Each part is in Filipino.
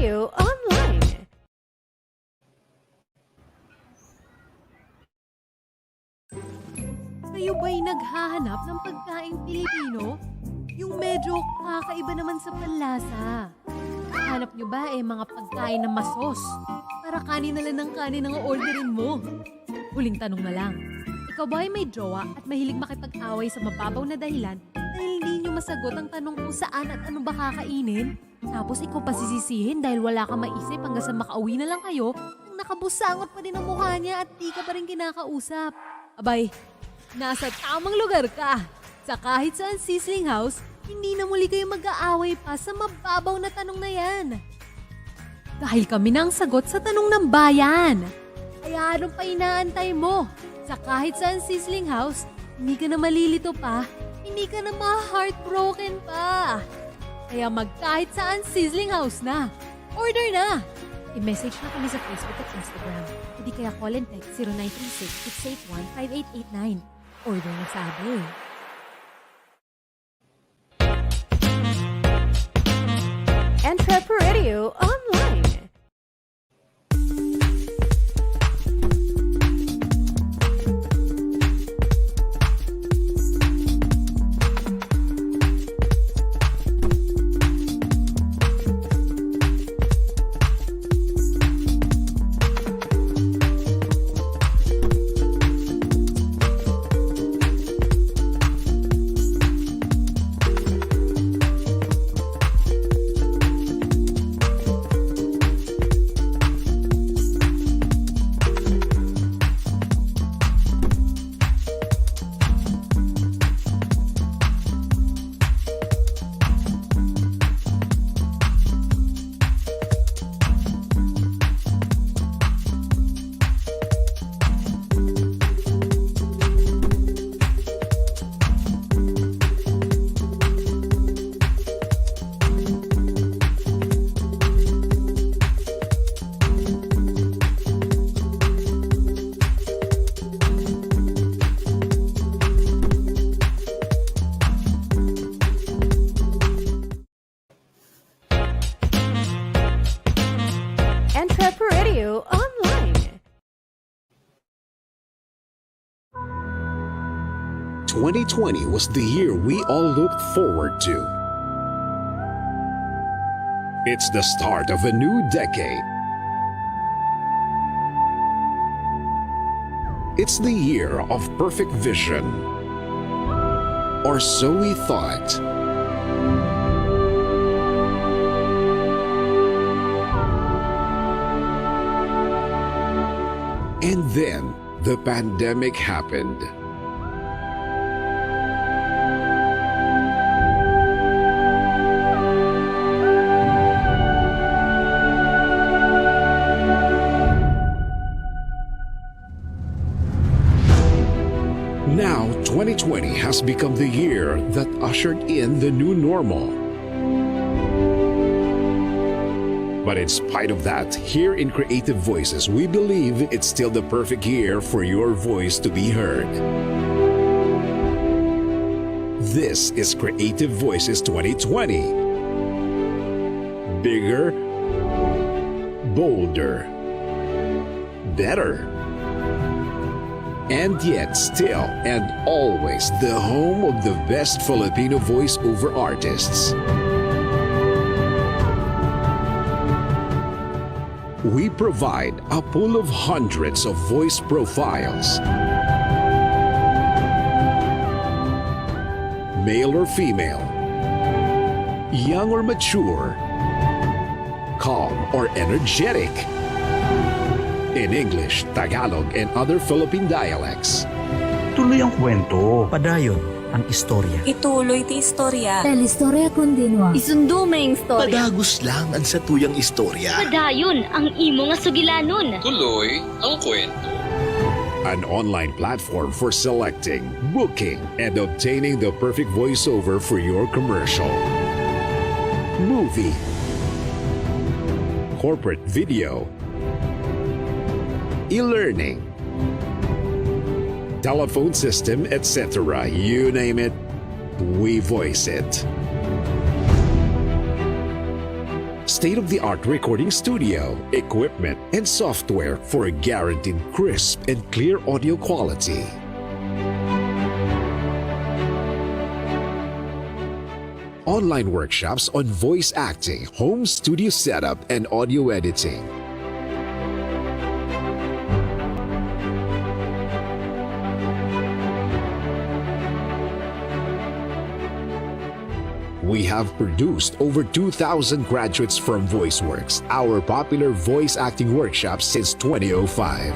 EntrepAcademy online. Kayo ba'y naghahanap ng pagkaing Pilipino? Yung medyo kakaiba naman sa panlasa. Hanap nyo ba mga pagkain na masos? Para kanin na lang ng kanin ang orderin mo. Huling tanong na lang. Ikaw ba ay may jowa at mahilig makipag-away sa mababaw na dahilan dahil hindi nyo masagot ang tanong kung saan at ano ba kakainin? Tapos ikaw pa sisisihin dahil wala kang maisip hanggang sa makauwi na lang kayo kung nakabusangot pa din ang mukha niya at di ka pa rin kinakausap. Abay, nasa tamang lugar ka. Sa kahit saan Sizzling House, hindi na muli kayo mag-aaway pa sa mababaw na tanong na yan. Dahil kami na ang sagot sa tanong ng bayan. Kaya anong pa inaantay mo? Sa kahit saan Sizzling House, hindi ka na malilito pa, hindi ka na ma-heartbroken pa. Kaya kahit saan Sizzling House na. Order na! I-message na kami sa Facebook at Instagram. Hindi kaya call and text 0936-681-5889. Order na sabi. EntrepAcademy online. EntrepAcademy online. 2020 was the year we all looked forward to. It's the start of a new decade. It's the year of perfect vision. Or so we thought. And then the pandemic happened. Now, 2020 has become the year that ushered in the new normal. But in spite of that, here in Creative Voices, we believe it's still the perfect year for your voice to be heard. This is Creative Voices 2020. Bigger, bolder, better. And yet still and always the home of the best Filipino voiceover artists. We provide a pool of hundreds of voice profiles. Male or female, young or mature, calm or energetic. In English, Tagalog, and other Philippine dialects. Tuloy ang kwento. Padayon ang istorya. Ituloy ti istorya. Istorya continua. Isundo may istorya. Padagos lang ang satuyang istorya. Padayon ang imo nga sugilanon. Tuloy ang kwento. An online platform for selecting, booking, and obtaining the perfect voiceover for your commercial, movie, corporate video, e-learning, telephone system, etc. You name it, we voice it. state-of-the-art recording studio, equipment, and software for a guaranteed crisp and clear audio quality. Online workshops on voice acting, home studio setup, and audio editing. We have produced over 2,000 graduates from VoiceWorks, our popular voice acting workshop since 2005.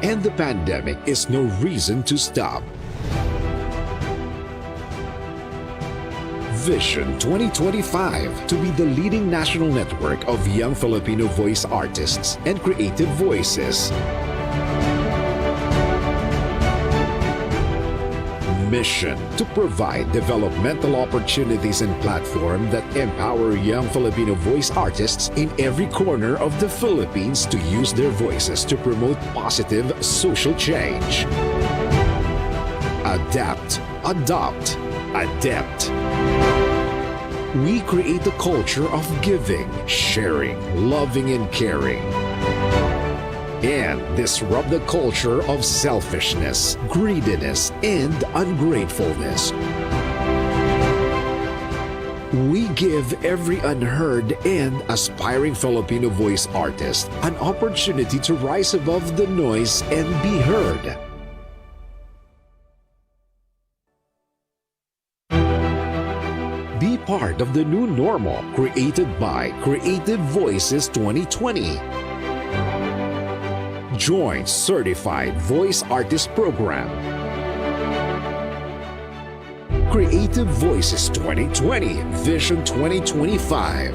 And the pandemic is no reason to stop. Vision 2025 to be the leading national network of young Filipino voice artists and creative voices. Mission to provide developmental opportunities and platform that empower young Filipino voice artists in every corner of the Philippines to use their voices to promote positive social change. Adapt, adopt, adept. We create a culture of giving, sharing, loving, and caring. And disrupt the culture of selfishness, greediness, and ungratefulness. We give every unheard and aspiring Filipino voice artist an opportunity to rise above the noise and be heard. Be part of the new normal created by Creative Voices 2020. Join Certified Voice Artist Program. Creative Voices 2020 Vision 2025.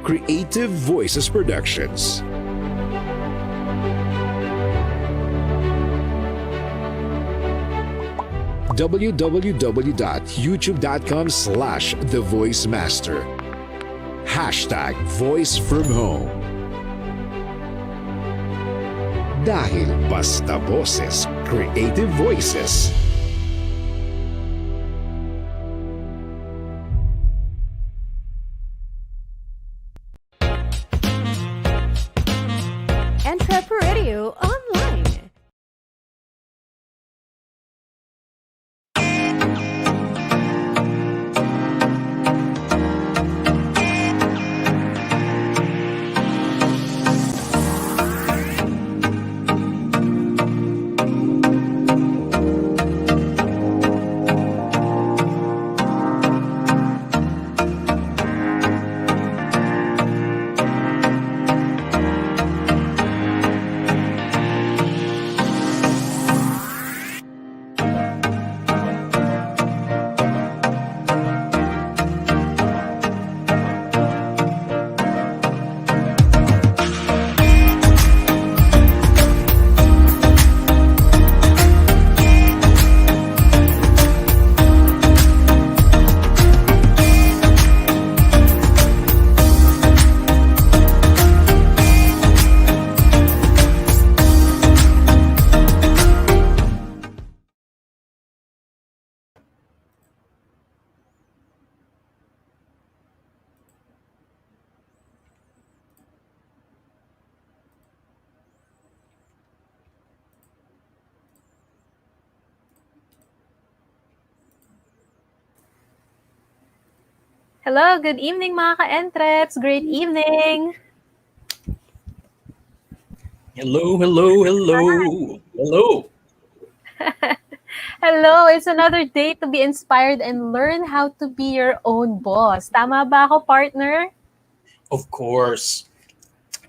Creative Voices Productions. www.youtube.com/thevoicemaster. #VoiceFromHome. Dahil basta boses, creative voices. EntrepAcademy online. Hello, good evening mga ka-entreps. Great evening. Hello, hello, hello, hello. Hello, it's another day to be inspired and learn how to be your own boss. Tama ba ako, partner? Of course.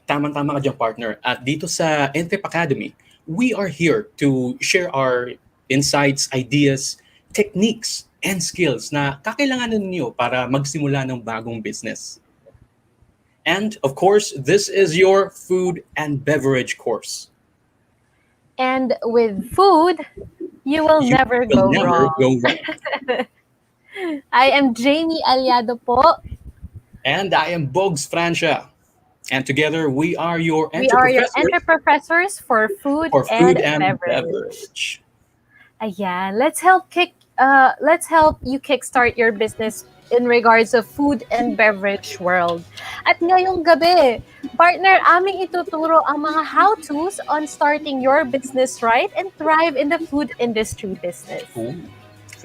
Tama-tama ka dyan, partner. At dito sa EntrepAcademy, we are here to share our insights, ideas, techniques, and skills na kakailanganin ninyo para magsimula ng bagong business. And of course, this is your food and beverage course. And with food, you will never go wrong. I am Jaimee Allado po. And I am Boggs, Francia. And together, we are your Entreprofessors for food, and beverage. Ayan, let's help kick let's help you kickstart your business in regards of food and beverage world. At ngayong gabi, partner, aming ituturo ang mga how-tos on starting your business right and thrive in the food industry business. Ooh,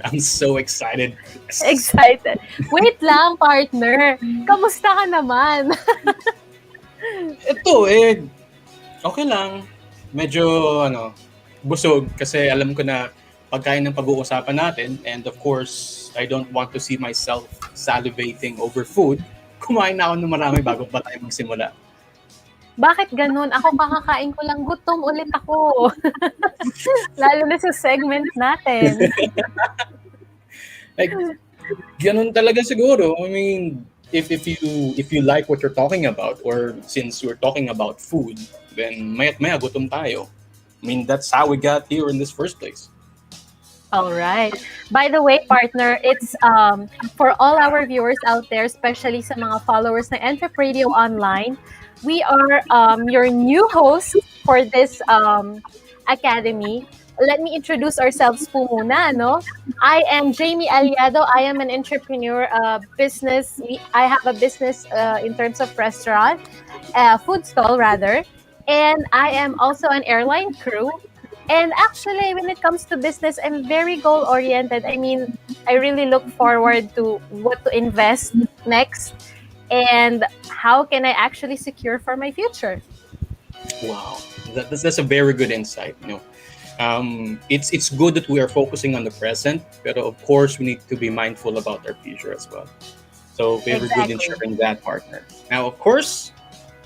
I'm so excited. Excited. Wait lang, partner. Kamusta ka naman? Ito okay lang. Medyo busog kasi alam ko na pagkain ng pag-uusapan natin, and of course, I don't want to see myself salivating over food. Kumain na ako ng marami bago pa tayo magsimula. Bakit ganun? Ako kakakain ko lang, gutom ulit ako. Lalo na sa segment natin. Like, ganun talaga siguro. I mean, if you like what you're talking about, or since we're talking about food, then maya gutom tayo. I mean, that's how we got here in this first place. All right. By the way, partner, it's for all our viewers out there, especially sa mga followers ng EntrepRadio Online, we are your new host for this academy. Let me introduce ourselves po muna, no? I am Jaimee Allado. I am an entrepreneur, business. I have a business in terms of restaurant, food stall rather, and I am also an airline crew. And actually, when it comes to business, I'm very goal-oriented. I mean, I really look forward to what to invest next and how can I actually secure for my future. Wow, that's a very good insight. It's good that we are focusing on the present, but of course, we need to be mindful about our future as well. So very good in sharing that, partner. Now, of course,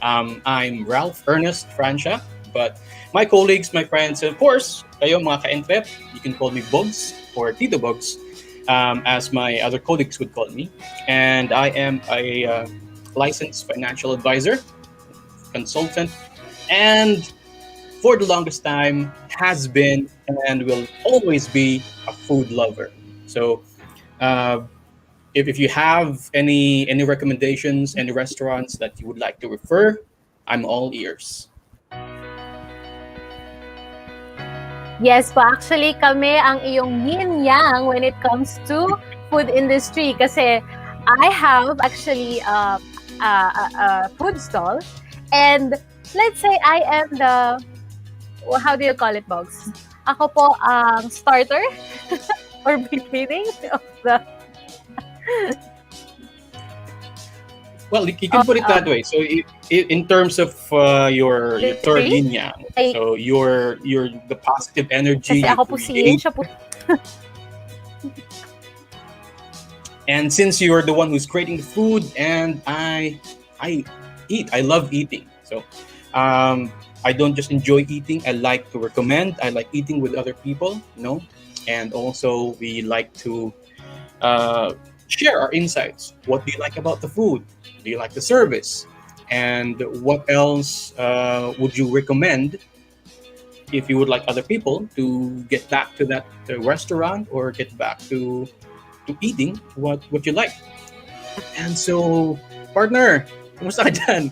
I'm Ralph Ernest Francia, but my colleagues, my friends, and of course, kayo mga ka-entrep, you can call me Boggs or Tito Boggs, as my other colleagues would call me. And I am a licensed financial advisor, consultant, and for the longest time has been and will always be a food lover. So if you have any recommendations, any restaurants that you would like to refer, I'm all ears. Yes po, actually kami ang iyong yin-yang when it comes to food industry kasi I have actually a food stall, and let's say I am the, how do you call it, Boggs? Ako po ang starter or beginning of the Well, you can put it that way. So, in terms of your third yin yang, so you're the positive energy. Kasi ako po si Yin, siya po. And since you're the one who's creating the food, and I eat, I love eating. So, I don't just enjoy eating. I like to recommend. I like eating with other people, and also we like to share our insights. What do you like about the food? Do you like the service? And what else would you recommend if you would like other people to get back to that restaurant or get back to eating what you like? And so, partner, kumusta ka dyan?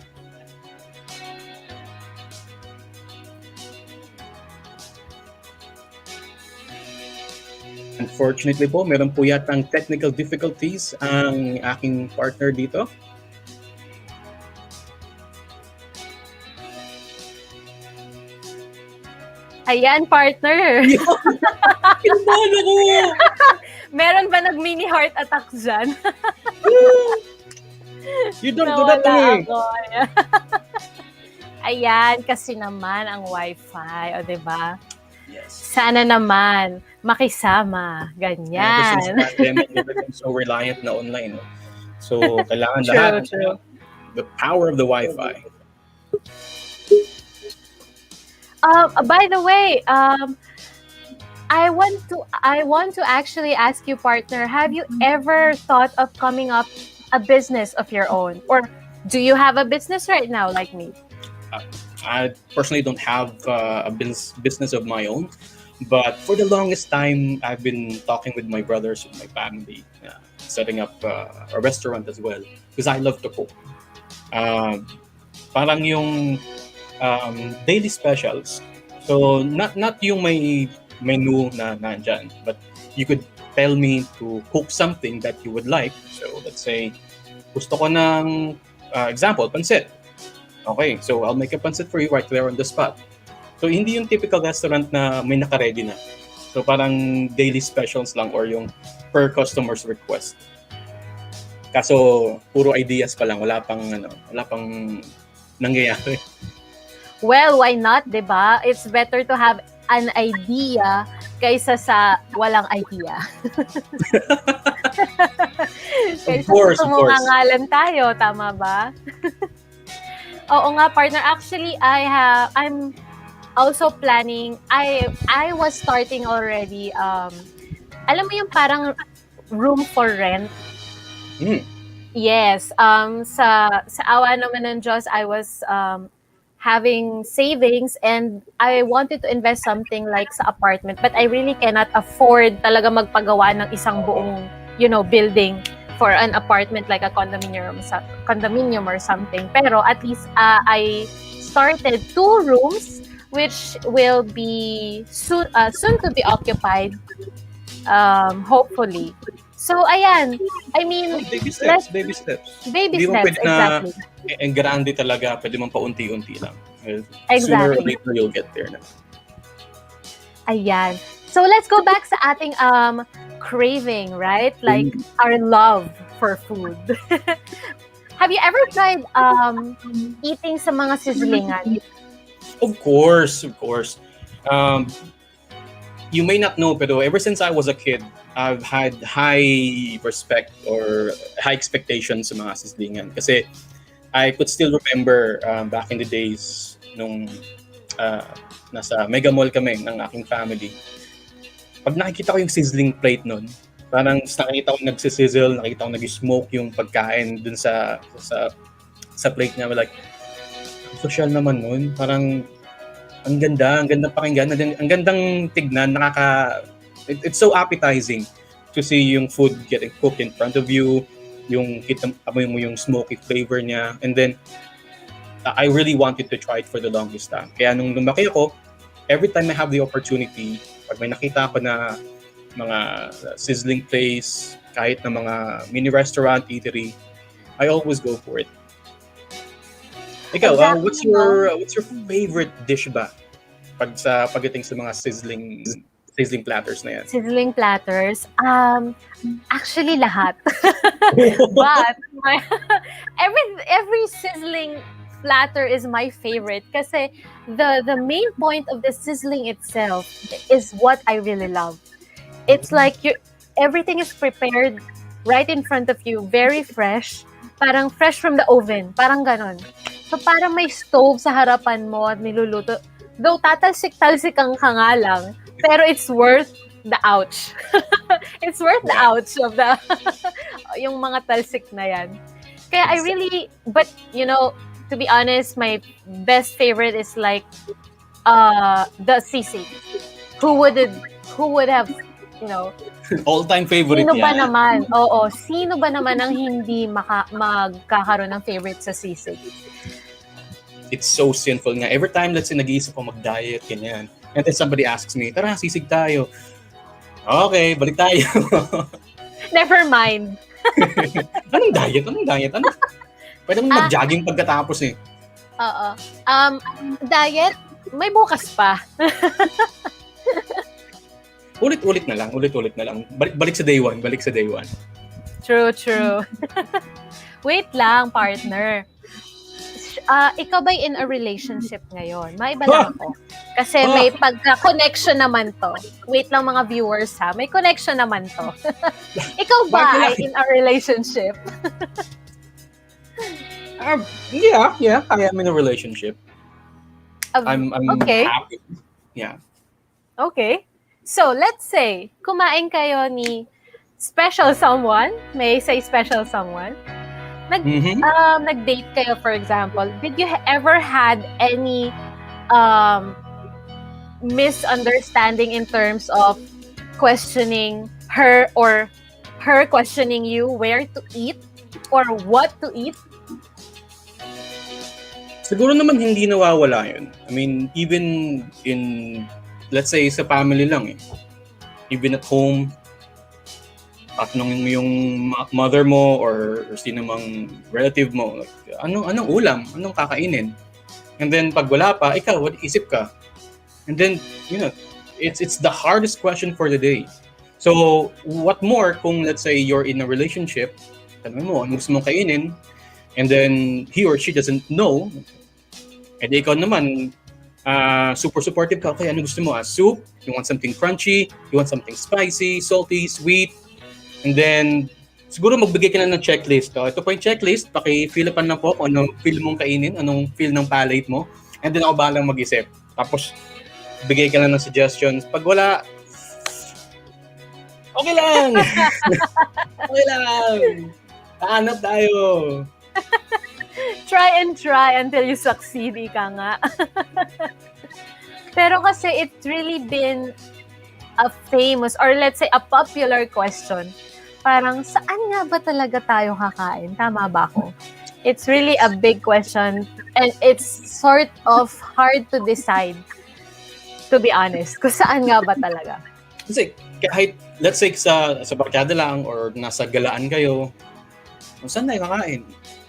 Unfortunately po, meron po yatang technical difficulties ang aking partner dito. Ayan, partner. Kinabahan ako! Meron ba nag-mini heart attack dyan? You don't do that to me. Ayan, kasi naman ang wifi, o diba? Yes. Sana naman makisama, ganyan. Since pandemic, we've become so reliant na online. So, kailangan lahat. True. The power of the Wi-Fi. By the way, I want to actually ask you, partner, have you ever thought of coming up a business of your own? Or do you have a business right now like me? I personally don't have a business of my own, but for the longest time, I've been talking with my brothers, with my family, setting up a restaurant as well, because I love to cook. Parang yung daily specials. So not yung may menu na nandyan. But you could tell me to cook something that you would like. So let's say, gusto ko ng, example, pansit. Okay, so I'll make a pansit for you right there on the spot. So hindi yung typical restaurant na may naka-ready na. So parang daily specials lang or yung per customer's request. Kaso puro ideas pa lang, wala pang nangyayari. Well, why not, 'di ba? It's better to have an idea kaysa sa walang idea. Kaysa Of course. tumungangalan tayo, tama ba? Oo nga, partner. Actually, I'm also planning. I was starting already. Alam mo yung parang room for rent. Yes. Sa awa naman ng Diyos, I was having savings and I wanted to invest something like sa apartment, but I really cannot afford talaga magpagawa ng isang buong, building for an apartment like a condominium or something. Pero at least I started 2 rooms which will be soon to be occupied, hopefully. So, ayan. I mean, Baby steps. Baby Hindi mo steps, pwede na exactly. grande talaga. Pwede mong paunti-unti lang. Sooner or Exactly. later, you'll get there na. Ayan. So, let's go back sa ating craving, right? Like, our love for food. Have you ever tried eating sa mga sizzlingan? Of course. You may not know, pero ever since I was a kid, I've had high respect or high expectations sa mga sizzlingan. Kasi I could still remember back in the days nung nasa Mega Mall kami ng aking family. Pag nakikita ko yung sizzling plate nun, parang nakikita ko nagsisizzle, nakikita ko nag-smoke yung pagkain dun sa plate niya. Like, social naman nun. Parang ang gandang pakinggan, ang gandang tignan, it's so appetizing to see yung food getting cooked in front of you, yung amoy mo yung smoky flavor niya, and then I really wanted to try it for the longest time. Kaya nung lumaki ako, every time I have the opportunity, pag may nakita ako na mga sizzling place, kahit na mga mini restaurant, eatery, I always go for it. Ikaw, Exactly. what's your favorite dish ba pagdating sa mga sizzling platters na yan? Sizzling platters? Actually, lahat. But every sizzling platter is my favorite kasi the main point of the sizzling itself is what I really love. It's like everything is prepared right in front of you, very fresh, parang fresh from the oven, parang ganon. So parang may stove sa harapan mo at niluluto. Though tatalsik-talsik ang ka nga lang, pero it's worth the ouch. It's worth the ouch of the yung mga talsik na yan. Kaya I really, but to be honest, my best favorite is like the sisig. Who would have, All-time favorite sino ba yan. naman? Oo, sino ba naman ang hindi magkakaroon ng favorite sa sisig? It's so sinful nga. Every time, let's say, nag-iisip ko mag-diet, ganyan. And then somebody asks me, tara, sisig tayo. Okay, balik tayo. Never mind. Anong diet? Ano? Pwede mong mag-jogging pagkatapos eh. Oo. Diet, may bukas pa. Ulit-ulit na lang. Balik sa day one. True. Wait lang, partner. Ikaw ba'y in a relationship ngayon? Maiba lang ako. Kasi may pagka-connection naman to. Wait lang mga viewers ha. May connection naman to. Ikaw ba ay in a relationship? Yeah. I am in a relationship. I'm okay. happy. Yeah. Okay. So, let's say, kumain kayo ni special someone. May I say special someone? Nag-date kayo, for example. Did you ever had any misunderstanding in terms of questioning her or her questioning you where to eat or what to eat? Siguro naman hindi nawawala yun. I mean, even in let's say sa family lang eh. Even at home, tatanungin mo yung mother mo or sino mang relative mo, like, anong ulam? Anong kakainin? And then pag wala pa, ikaw, what isip ka? And then, it's the hardest question for the day. So, what more kung let's say you're in a relationship, tanongin mo, ano gusto mong kainin? And then he or she doesn't know. And ikaw naman, super supportive ka. Okay, ano gusto mo? Soup? You want something crunchy? You want something spicy, salty, sweet? And then, siguro magbigay ka na ng checklist. Ito po yung checklist. Paki-fill-upan na po kung anong feel mong kainin, anong feel ng palate mo. And then ako bahalang mag-isip. Tapos, bigay ka na ng suggestions. Pag wala, okay lang! Okay lang! Hanap tayo! Try and try until you succeed, ika nga. Pero kasi it's really been a famous, or let's say a popular question. Parang, saan nga ba talaga tayo kakain? Tama ba ako? It's really a big question and it's sort of hard to decide, to be honest, kung saan nga ba talaga. Kasi kahit, let's say, sa barkada lang or nasa galaan kayo, saan tayo kakain?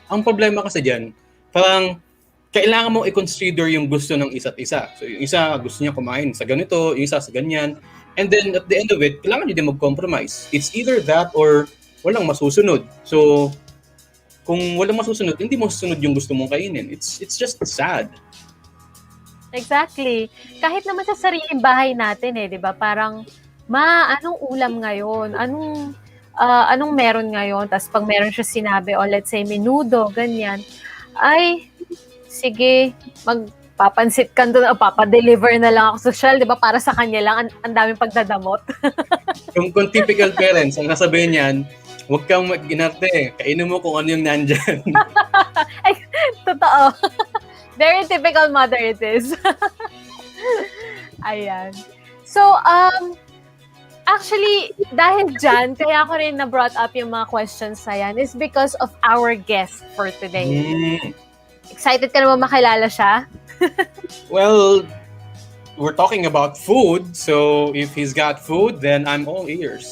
Ang problema kasi dyan, parang kailangan mo i-consider yung gusto ng isa't isa. So yung isa gusto niya kumain sa ganito, yung isa sa ganyan. And then at the end of it, kailangan nyo din mag-compromise. It's either that or walang masusunod. So kung walang masusunod, hindi mo susunod yung gusto mong kainin. It's just sad. Exactly. Kahit naman sa sariling bahay natin di ba? Parang, anong ulam ngayon? Anong meron ngayon? Tapos pag meron siya sinabi, let's say menudo, ganyan, ay, sige, magpapansit ka doon, papadeliver na lang ako social, di ba? Para sa kanya lang, ang daming pagdadamot. Kung typical parents, ang nasabihin niyan, huwag kang mag-inarte, kainin mo kung ano yung nandyan. Ay, totoo. Very typical mother it is. Ayan. So, actually, dahil dyan, kaya ko rin na-brought up yung mga questions na yan is because of our guest for today. Excited ka naman makilala siya? Well, we're talking about food, so if he's got food, then I'm all ears.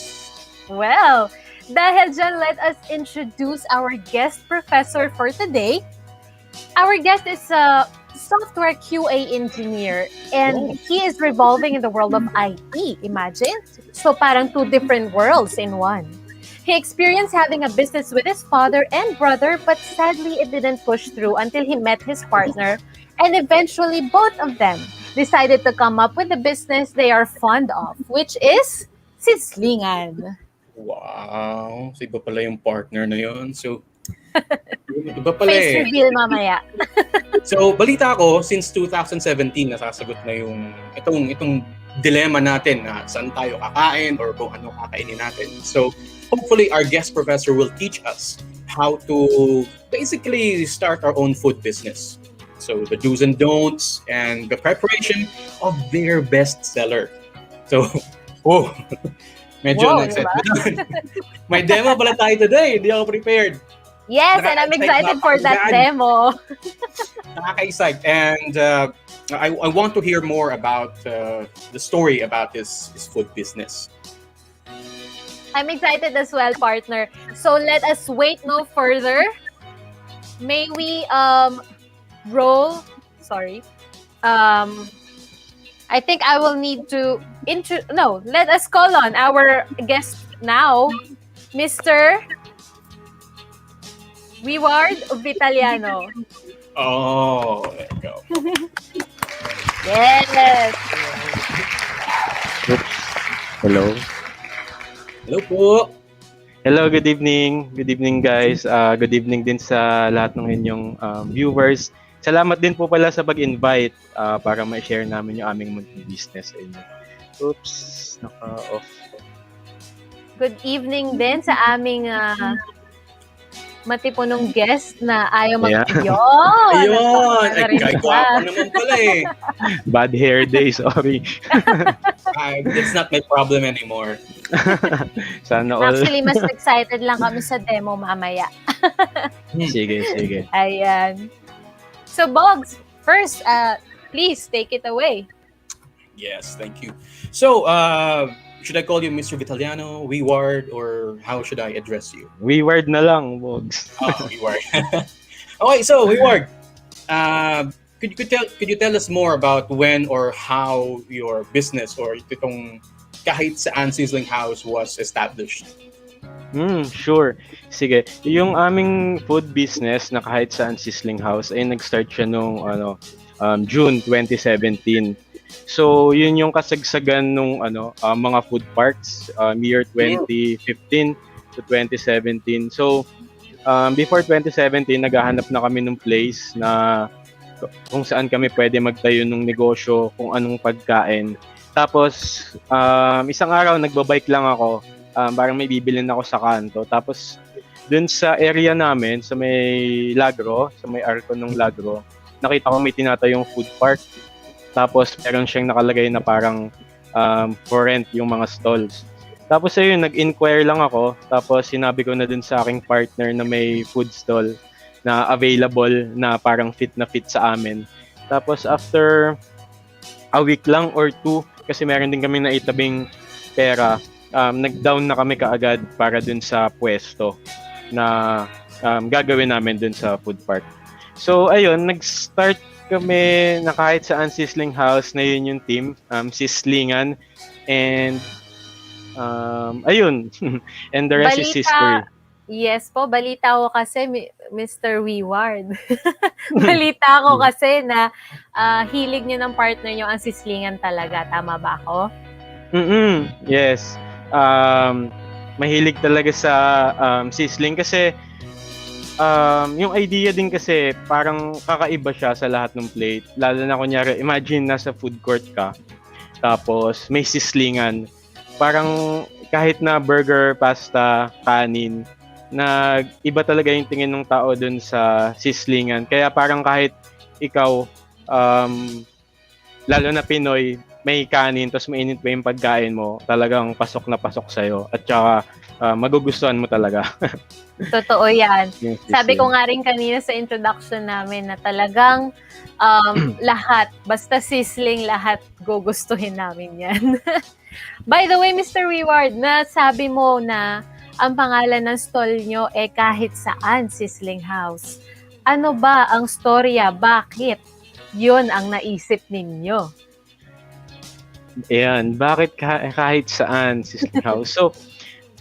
Well, dahil dyan, let us introduce our guest professor for today. Our guest is a software QA engineer and he is revolving in the world of IT, imagine? So parang two different worlds in one. He experienced having a business with his father and brother, but sadly it didn't push through until he met his partner, and eventually both of them decided to come up with the business they are fond of, which is Sizzlingan. Wow, so iba pala yung partner na yun. So, iba pala Face reveal mamaya. So, balita ko, since 2017, nasasagot na yung itong dilemma natin na saan tayo kakain or kung ano kakainin natin. So, hopefully, our guest professor will teach us how to basically start our own food business. So, the do's and don'ts and the preparation of their bestseller. So, medyo Diba? May demo pala tayo today. Hindi ako prepared. Yes, and I'm excited for that demo. Nakaka-excite. And I want to hear more about the story about his food business. I'm excited as well, partner. So let us wait no further. May we roll? Sorry. I think I will need to let us call on our guest now, Mr. Reward of Italiano. Oh, there you go. Yes. Hello. Hello po. Hello, good evening. Good evening, guys. Good evening din sa lahat ng inyong viewers. Salamat din po pala sa pag-invite para ma-share namin yung aming munting business sa inyo. Oops, naka-off. Good evening din sa aming matipunong guest na ayaw mag-yun. Ayun! Ay, gwapo naman pala eh. Bad hair day, sorry. It's not my problem anymore. Sana all. Actually, mas excited lang kami sa demo mamaya. Sige. Ayan. So, Boggs, first, please take it away. Yes, thank you. So, should I call you Mr. Vitaliano, Weward, or how should I address you? Weward na lang, Boggs. Weward. Okay, so Weward, could you tell us more about when or how your business or itong Kahit Saan Sizzling House was established? Sure. Sige. Yung aming food business na Kahit Saan Sizzling House ay nag-start siya nung June 2017. So, yun yung kasagsagan nung mga food parks year 2015 to 2017. So, before 2017, naghahanap na kami ng place na kung saan kami pwede magtayo ng negosyo, kung anong pagkain. Tapos, isang araw, nagbabike lang ako. Parang may bibilin ako sa kanto. Tapos, dun sa area namin, sa may Lagro, sa may arko ng Lagro, nakita ko may tinatayong food park. Tapos, meron siyang nakalagay na parang for rent yung mga stalls. Tapos, ayun, nag-inquire lang ako. Tapos, sinabi ko na dun sa aking partner na may food stall na available na parang fit na fit sa amin. Tapos, after a week lang or 2, kasi meron din kami naitabing pera, nag-down na kami kaagad para dun sa pwesto na gagawin namin dun sa food park. So, ayun, nag-start kami na Kahit Saan Sizzling House na yun yung team, Sizzlingan, and ayun, and the rest is history. Yes po, balita ko kasi, Mr. Weward. Balita ko kasi na hilig niyo ng partner niyo ang sizzlingan talaga. Tama ba ako? Yes. Mahilig talaga sa sizzling kasi yung idea din kasi parang kakaiba siya sa lahat ng plate. Lalo na kunyari, imagine nasa food court ka, tapos may sizzlingan. Parang kahit na burger, pasta, kanin, na iba talaga yung tingin ng tao dun sa sizzlingan. Kaya parang kahit ikaw, lalo na Pinoy, may kanin, tapos mainit pa yung pagkain mo, talagang pasok na pasok sa'yo. At saka, magugustuhan mo talaga. Totoo yan. Sabi ko nga rin kanina sa introduction namin na talagang lahat, basta sizzling, lahat gugustuhin namin yan. By the way, Mr. Weward, nasabi mo na ang pangalan ng stall nyo Kahit Saan Sizzling House. Ano ba ang storya? Bakit yun ang naisip ninyo? Ayan, bakit kahit saan Sizzling House? So,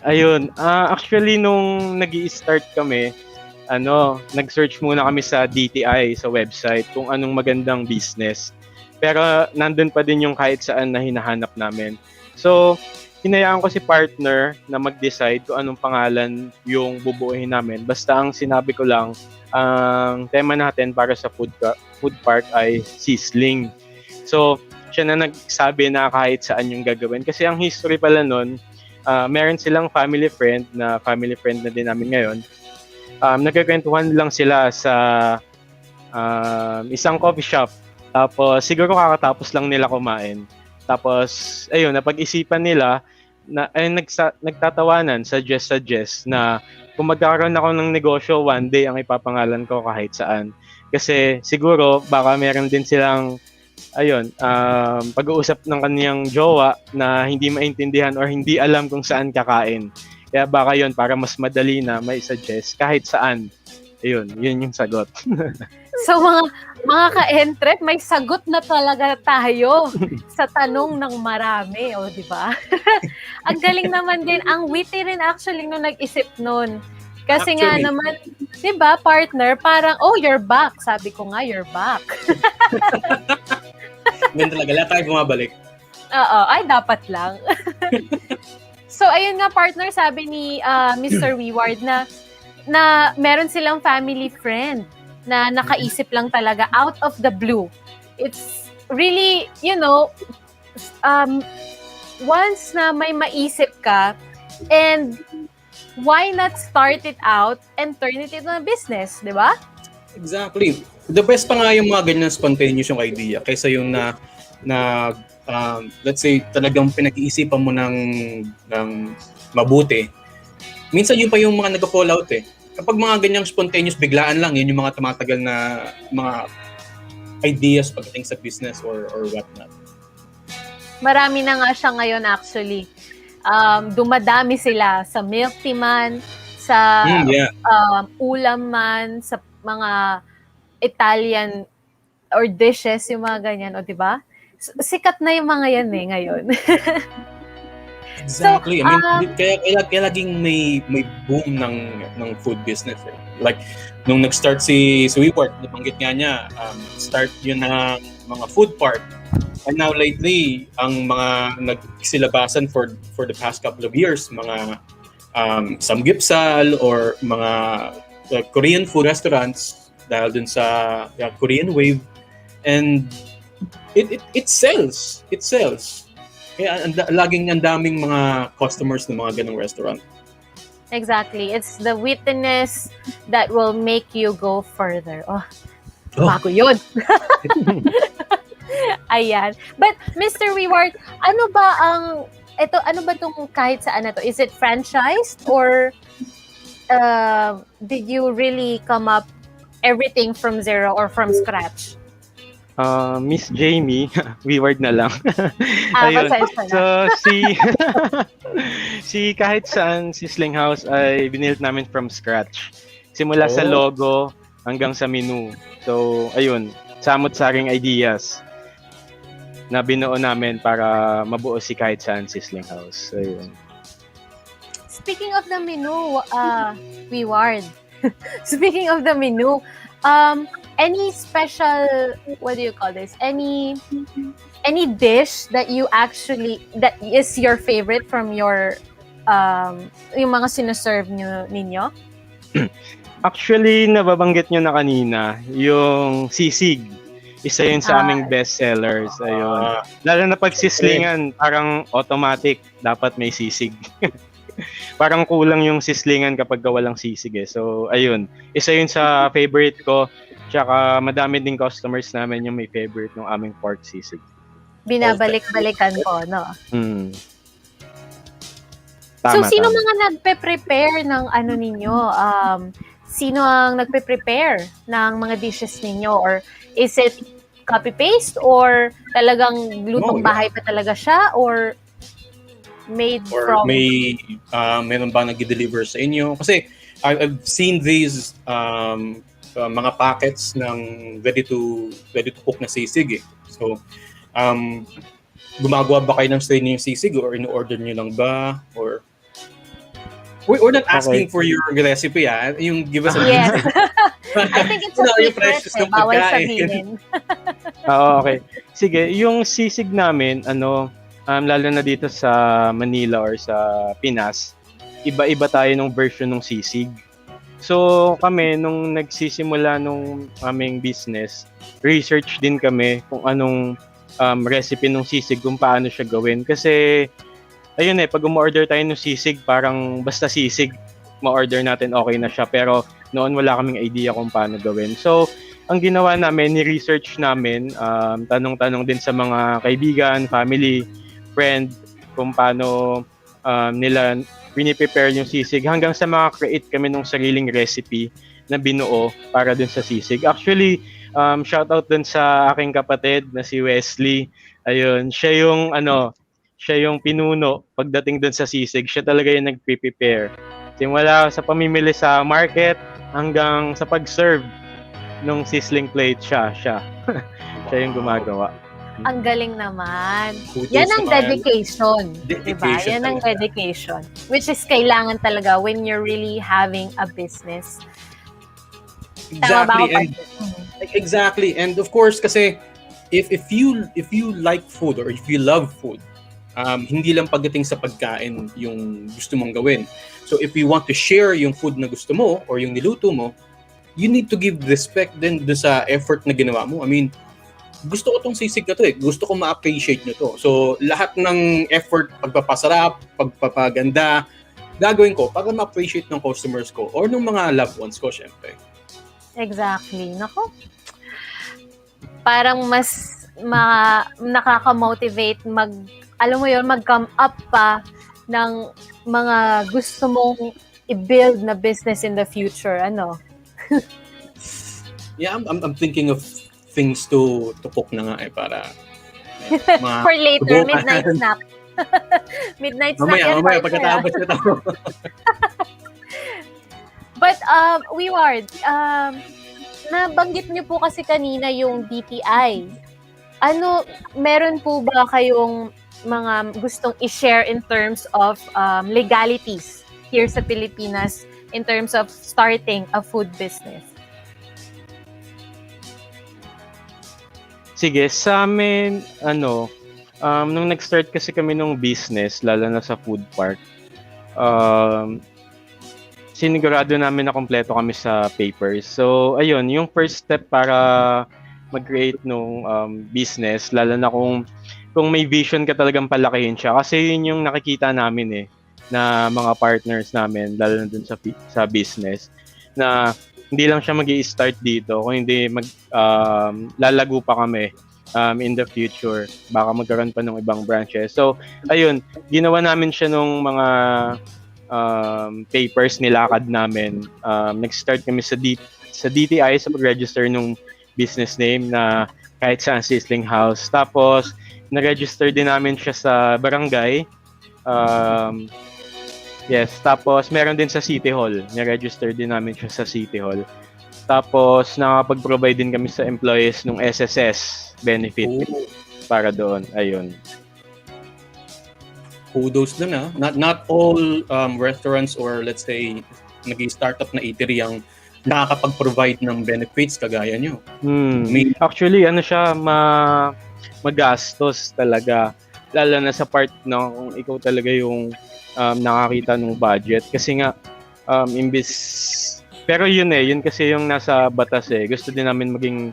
ayun, actually nung nag-i-start kami, nag-search muna kami sa DTI, sa website, kung anong magandang business. Pero nandun pa din yung kahit saan na hinahanap namin. So, hinayaan ko si partner na mag-decide kung anong pangalan yung bubuuhin namin. Basta ang sinabi ko lang, ang tema natin para sa food park ay sizzling. So, siya na nagsabi na kahit saan yung gagawin. Kasi ang history pala nun, meron silang family friend na din namin ngayon. Nagkakwentuhan lang sila sa isang coffee shop. Tapos, siguro kakatapos lang nila kumain. Tapos, ayun, napag-isipan nila na nagtatawanan, suggest na kung magkakaroon ako ng negosyo, one day ang ipapangalan ko kahit saan. Kasi siguro baka meron din silang pag-uusap ng kaniyang jowa na hindi maintindihan or hindi alam kung saan kakain. Kaya baka yun, para mas madali na may suggest kahit saan. Ayun, yun yung sagot. So mga ka-entrep, may sagot na talaga tayo sa tanong ng marami, di ba? Ang galing naman din, ang witty rin actually nung nag-isip nun. Kasi nga naman, di ba, partner, parang, you're back. Sabi ko nga, you're back. Ganun talaga, lahat tayo bumabalik. Oo, ay dapat lang. So, ayun nga, partner, sabi ni Mr. Weward na meron silang family friend na nakaisip lang talaga out of the blue. It's really, once na may maisip ka, and why not start it out and turn it into a business, di ba? Exactly. The best pa nga yung mga ganyan spontaneous yung idea kaysa yung let's say, talagang pinag-iisipan mo ng mabuti. Minsan yun pa yung mga nag-fall out eh. Kapag mga ganyang spontaneous, biglaan lang, yun yung mga tumatagal na mga ideas pagdating sa business or whatnot. Marami na nga siya ngayon actually. Dumadami sila sa milk tea man, sa ulam man, sa mga Italian or dishes, yung mga ganyan, o diba? Sikat na yung mga yan ngayon. Exactly. So, I mean, kaya laging may boom ng food business. Eh. Like, nung nag-start si WeWork, nabanggit nga niya, start yun ng mga food park. And now lately, ang mga nagsilabasan for the past couple of years, mga samgipsal or mga Korean food restaurants dahil dun sa Korean wave. And it sells. It sells. Kaya laging ang daming mga customers ng mga ganong restaurant. Exactly. It's the wittiness that will make you go further. Bago yun. Ayan. But Mr. Reward, ano ba tong kahit saan na to? Is it franchised or did you really come up everything from zero or from scratch? Miss Jaimee, WeWord na lang. Ayun. So, si kahit saan Sizzling House ay binilt namin from scratch. Simula sa logo hanggang sa menu. So, ayun, samot-saring ideas na binuo namin para mabuo si kahit saan Sizzling House. Ayun. Speaking of the menu, WeWord. Speaking of the menu, any special, what do you call this? Any dish that that is your favorite from your yung mga sinaserve ninyo? Actually, nababanggit nyo na kanina, yung sisig. Isa yun sa aming best sellers. Ayun. Lalo na pag sizzlingan, parang automatic, dapat may sisig. Parang kulang yung sizzlingan kapag walang sisig eh. So, ayun. Isa yun sa favorite ko. Tsaka madami din customers namin yung may favorite ng aming pork sisig. Binabalik-balikan po, no? Tama, so, sino tama. mga nagpe-prepare ng ano ninyo? Sino ang nagpe-prepare ng mga dishes ninyo? Or is it copy-paste? Or talagang lutong bahay pa talaga siya? Or made or from... meron ba nag-deliver sa inyo? Kasi I've seen these mga packets ng ready to cook na sisig eh. So, gumagawa ba kayo ng sa inyo yung sisig or in-order nyo lang ba? Or we're not asking for your recipe yung give us a Yes. I think it's a secret eh. Bawal sabihin. Okay. Sige, yung sisig namin, lalo na dito sa Manila or sa Pinas, iba-iba tayo ng version ng sisig. So kami, nung nagsisimula nung aming business, research din kami kung anong recipe ng sisig, kung paano siya gawin. Kasi, ayun pag umorder tayo ng sisig, parang basta sisig, ma-order natin, okay na siya. Pero noon wala kaming idea kung paano gawin. So, ang ginawa namin, ni-research namin, tanong-tanong din sa mga kaibigan, family, friend, kung paano nila piniprepare yung sisig hanggang sa create kami ng sariling recipe na binuo para dun sa sisig. Actually, shoutout dun sa aking kapatid na si Wesley. Ayun, siya yung pinuno pagdating dun sa sisig. Siya talaga yung nagpe-prepare. Simula sa pamimili sa market hanggang sa pag-serve ng sizzling plate, siya. Siya yung gumagawa. Ang galing naman. Yan ang dedication. Diba? Yan ang dedication. Which is kailangan talaga when you're really having a business. Exactly. And of course, kasi if you like food or if you love food, hindi lang pagdating sa pagkain yung gusto mong gawin. So if you want to share yung food na gusto mo or yung niluto mo, you need to give respect din sa effort na ginawa mo. I mean, gusto ko tong sisig na to Gusto ko ma-appreciate nyo to. So, lahat ng effort, pagpapasarap, pagpapaganda, gagawin ko para ma-appreciate ng customers ko or ng mga loved ones ko, syempre. Exactly. Nako. Parang mas nakaka-motivate mag-come up pa ng mga gusto mong i-build na business in the future. Yeah, I'm thinking of things to cook na nga para Mga For later, tubukan. midnight snack. Midnight snack yan, Mamaya, partner, pagkatapos nito. But, Weward, nabanggit niyo po kasi kanina yung DTI. Meron po ba kayong mga gustong i-share in terms of legalities here sa Pilipinas in terms of starting a food business? Sige, sa amin, nung nag-start kasi kami nung business, lalo na sa food park, sinigurado namin na kompleto kami sa papers. So, ayun, yung first step para mag-create nung business, lalo na kung may vision ka talagang palakihin siya. Kasi yun yung nakikita namin na mga partners namin, lalo na dun sa business, na hindi lang siya mag-i-start dito, kung hindi lalago pa kami in the future. Baka magkaroon pa ng ibang branches. So, ayun, ginawa namin siya nung mga papers nilakad namin. Nag-start kami sa DTI, sa pag-register nung business name na Kahit sa Sizzling House. Tapos, na-register din namin siya sa barangay. Yes, tapos meron din sa City Hall. Na-register din namin siya sa City Hall. Tapos nakapag-provide din kami sa employees ng SSS benefit para doon. Ayun. Kudos dun Not all restaurants or let's say nag-startup na eatery ang nakakapag-provide ng benefits kagaya nyo. Actually, siya, magastos talaga. Lalo na sa part na kung ikaw talaga yung nakakita ng budget. Kasi nga, pero yun kasi yung nasa batas Gusto din namin maging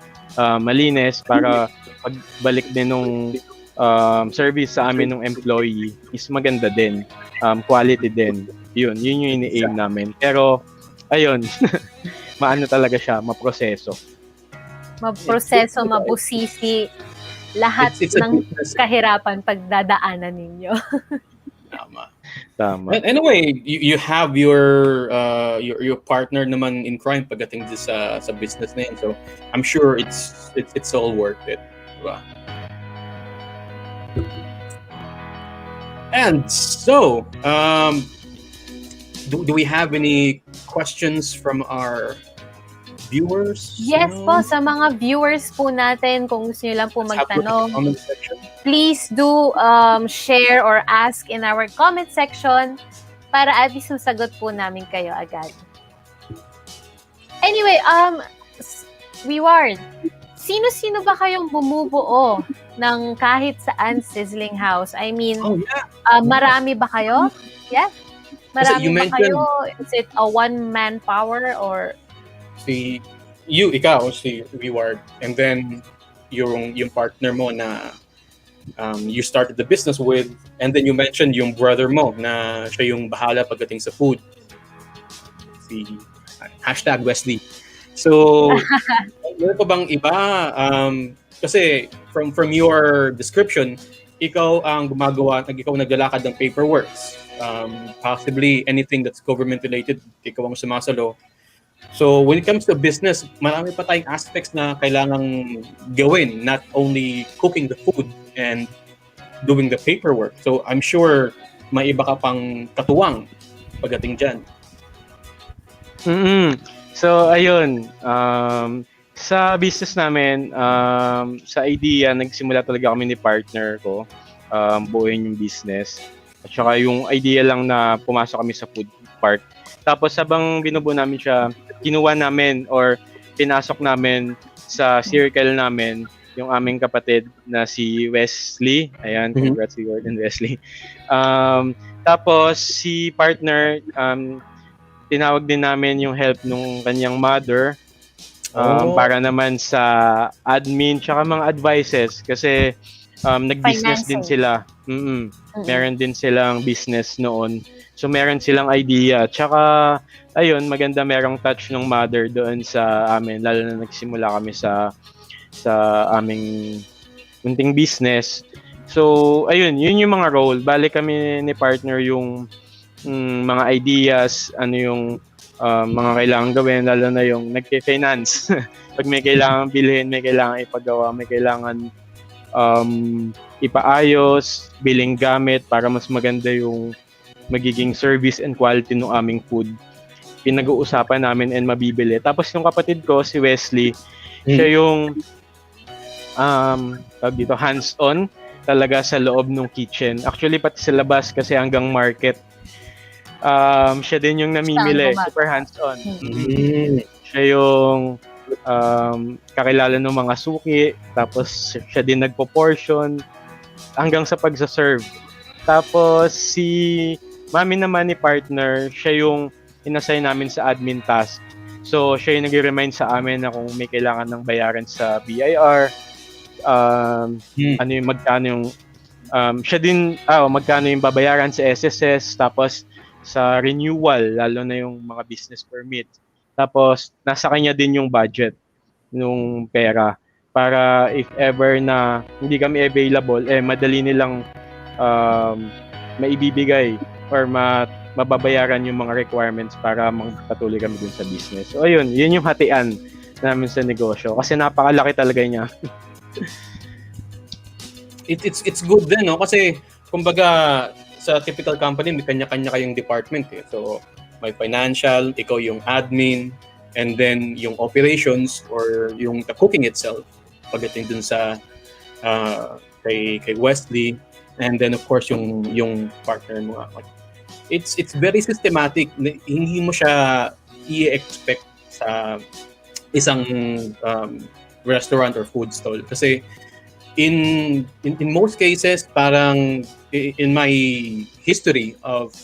malinis para pagbalik din nung service sa amin ng employee is maganda din. Quality din. Yun yung ini-aim namin. Pero, ayun, maano talaga siya, maproseso. Mabusisi, lahat ng kahirapan pagdadaanan ninyo. Tama. Anyway, you have your partner naman in crime pagdating sa business na yun. So I'm sure it's all worth it. Diba? And so, do we have any questions from our viewers? Yes po, sa mga viewers po natin, kung gusto nyo lang po magtanong, please do share or ask in our comment section para at least masagot po namin kayo agad. Anyway, Weward, sino-sino ba kayong bumubuo ng kahit saan sizzling house? I mean, marami ba kayo? Yeah? Marami ba kayo? Is it a one-man power or... ikaw, si Weward, and then yung partner mo na you started the business with, and then you mentioned yung brother mo na siya yung bahala pagdating sa food. Si #Wesley. So, meron pa bang iba? Kasi from your description, ikaw ang ikaw naglalakad ng paperwork. Possibly anything that's government related, ikaw ang sumasalo. So when it comes to business, marami pa tayong aspects na kailangang gawin, not only cooking the food and doing the paperwork. So I'm sure may iba ka pang katuwang pagdating dyan. So ayun, sa business namin, sa idea, nagsimula talaga kami ni partner ko, buuin yung business. At saka yung idea lang na pumasok kami sa food park. Tapos habang binubuo namin siya, kinuha namin or pinasok namin sa circle namin yung aming kapatid na si Wesley. Ayan, congrats si Gordon Wesley. Tapos si partner, tinawag din namin yung help nung kanyang mother para naman sa admin tsaka mga advices kasi nag-business din sila. Meron din silang business noon. So meron silang idea. Tsaka ayun, maganda merong touch ng mother doon sa amin lalo na nagsimula kami sa aming munting business. So ayun, yun yung mga role. Bali kami ni partner yung mga ideas, ano yung mga kailangan gawin, lalo na yung nagke-finance. Pag may kailangan bilhin, may kailangan ipagawa, may kailangan ipaayos, billing gamit para mas maganda yung magiging service and quality ng aming food. Pinag-uusapan namin and mabibili. Tapos yung kapatid ko, si Wesley, siya yung tawag dito, hands-on talaga sa loob ng kitchen. Actually, pati sa labas kasi hanggang market. Siya din yung namimili, super hands-on. Siya yung kakilala ng mga suki, tapos siya din nagpo-portion hanggang sa pagsa-serve. Tapos si mami naman ni partner, siya yung inassign namin sa admin task. So siya yung nag-remind sa amin na kung may kailangan ng bayaran sa BIR, ano yung magkano yung siya din magkano yung babayaran sa SSS, tapos sa renewal, lalo na yung mga business permit. Tapos nasa kanya din yung budget nung pera para if ever na hindi kami available, madali nilang maibibigay or mababayaran yung mga requirements para magpatuloy kami dun sa business. So ayun, yun yung hatian namin sa negosyo kasi napakalaki talaga niya. It's good din, no? Kasi kumbaga sa typical company may kanya-kanya kayong department eh. So may financial, ikaw yung admin, and then yung operations or yung the cooking itself pagdating dun sa kay Wesley, and then of course yung partner mo. It's very systematic. Hindi mo siya i-expect sa isang restaurant or food stall kasi in most cases parang in my history of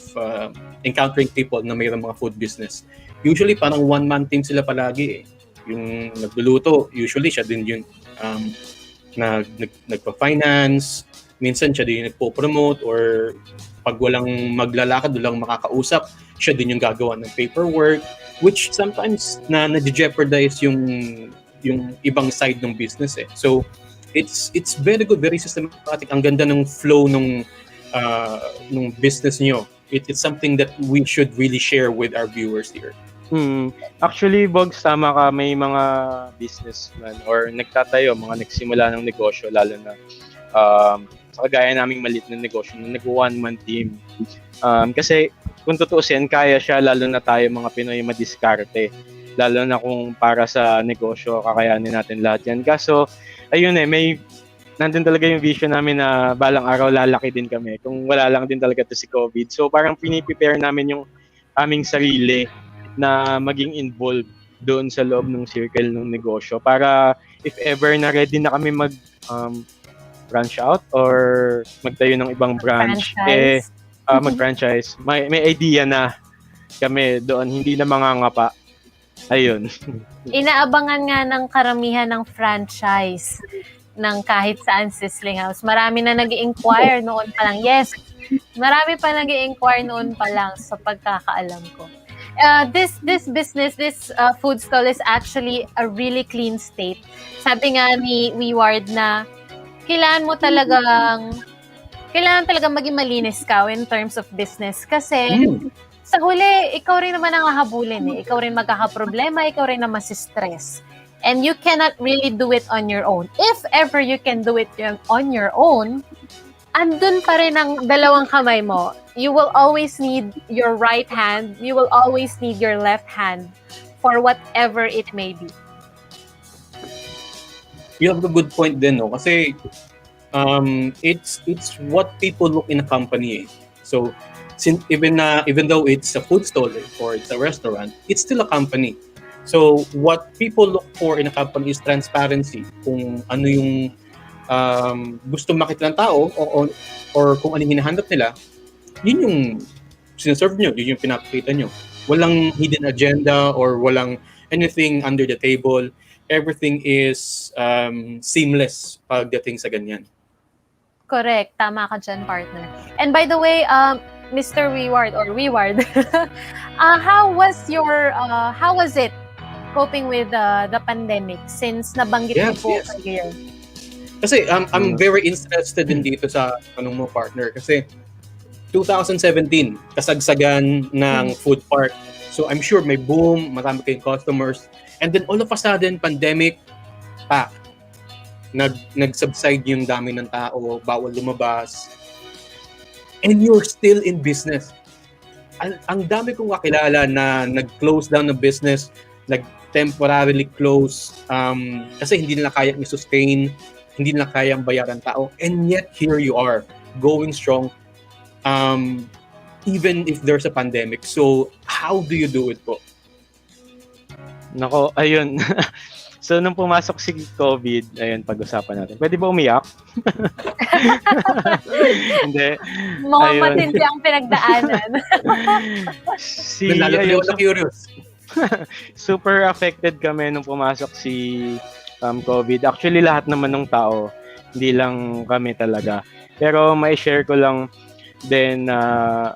encountering people na mayroong mga food business, usually parang one-man team sila palagi eh. Yung nagluluto, usually siya din yung nagpa-finance, minsan siya din yung nagpo-promote, or pag walang maglalakad, walang makakausap, siya din yung gagawa ng paperwork, which sometimes na-jeopardize yung ibang side ng business eh. So it's very good, very systematic. Ang ganda ng flow nung business niyo. It's something that we should really share with our viewers here. Actually, Boggs, tama ka, may mga businessman or nagtatayo, mga nagsimula ng negosyo, lalo na sa kagaya naming maliit na negosyo na nag-one-man team. Kasi kung tutuusin, kaya siya, lalo na tayo mga Pinoy madiskarte. Lalo na kung para sa negosyo, kakayanin natin lahat yan. Kaso, ayun nandun talaga yung vision namin na balang araw lalaki din kami. Kung wala lang din talaga to si COVID. So parang piniprepare namin yung aming sarili na maging involved doon sa loob ng circle ng negosyo para if ever na ready na kami branch out or magtayo ng ibang branch, mag-franchise, may idea na kami doon, hindi na mangangapa. Ayun. Inaabangan nga ng karamihan ng franchise ng kahit saan Sizzling House. Marami na nag-i-inquire noon pa lang. Yes, marami pa nag-i-inquire noon pa lang sa pagkakaalam ko. This business, this food stall is actually a really clean state. Sabi nga ni Ward na kailangan talagang maging malinis ka in terms of business kasi sa huli, ikaw rin naman ang hahabulin eh. Ikaw rin magkakaproblema, ikaw rin na masistress. And you cannot really do it on your own. If ever you can do it on your own, andun pa rin ang dalawang kamay mo. You will always need your right hand. You will always need your left hand for whatever it may be. You have a good point din, no? Kasi it's what people look in a company. So even though it's a food stall or it's a restaurant, it's still a company. So what people look for in a company is transparency. Kung ano yung gusto makita ng tao or kung ano yung hinahanap nila, yun yung sinaserve nyo, yun yung pinapakita nyo. Walang hidden agenda or walang anything under the table. Everything is seamless pagdating sa ganyan. Correct. Tama ka dyan, partner. And by the way, Mr. Weward, how was it coping with the pandemic since nabanggit mo po earlier? Kasi I'm very interested din dito sa tanong mo, partner, kasi 2017 kasagsagan ng food park. So I'm sure may boom, marami kayong customers, and then all of a sudden pandemic, nag-subside yung dami ng tao, bawal lumabas, and you're still in business. Ang dami kong kakilala na nag-close down ng business, nag-temporarily close, kasi hindi nila kayang i-sustain, hindi nila kayang bayaran tao, and yet here you are, going strong, even if there's a pandemic. So, how do you do it po? Nako, ayun. So, nung pumasok si COVID, ayun, pag-usapan natin. Pwede ba umiyak? Hindi. Mukhang Ayun. matindi ang pinagdaanan. Lalo Ayun, na curious. super affected kami nung pumasok si COVID. Actually, lahat naman ng tao, hindi lang kami talaga. Pero may share ko lang din na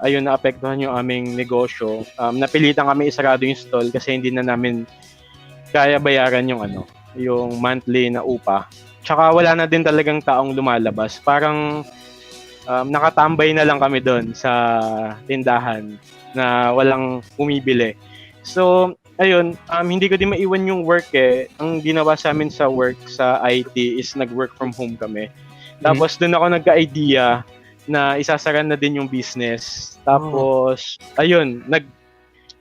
ayun, naapektuhan yung aming negosyo. Napilitan kami isarado yung stall kasi hindi na namin kaya bayaran yung monthly na upa. Tsaka wala na din talagang taong lumalabas. Parang nakatambay na lang kami doon sa tindahan na walang bumibili. So, ayun, hindi ko din maiwan yung work eh. Ang ginawa sa amin sa work sa IT is nag-work from home kami. Tapos doon ako nagka-idea na isasara na din yung business. Tapos, ayun,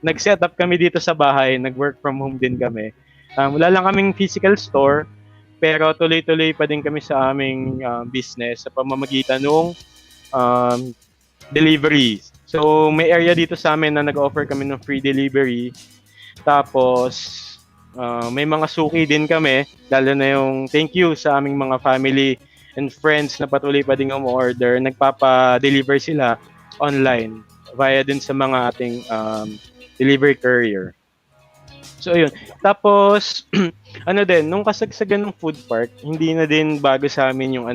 nag-set up kami dito sa bahay, nag-work from home din kami. Wala lang kaming physical store, pero tuloy-tuloy pa din kami sa aming business sa pamamagitan ng delivery. So, may area dito sa amin na nag-offer kami ng free delivery. Tapos, may mga suki din kami, lalo na yung thank you sa aming mga family and friends na patuloy pa din umu-order. Nagpapa-deliver sila online via din sa mga ating delivery courier. So, ayun. Tapos, nung kasagsagan ng food park, hindi na din bago sa amin yung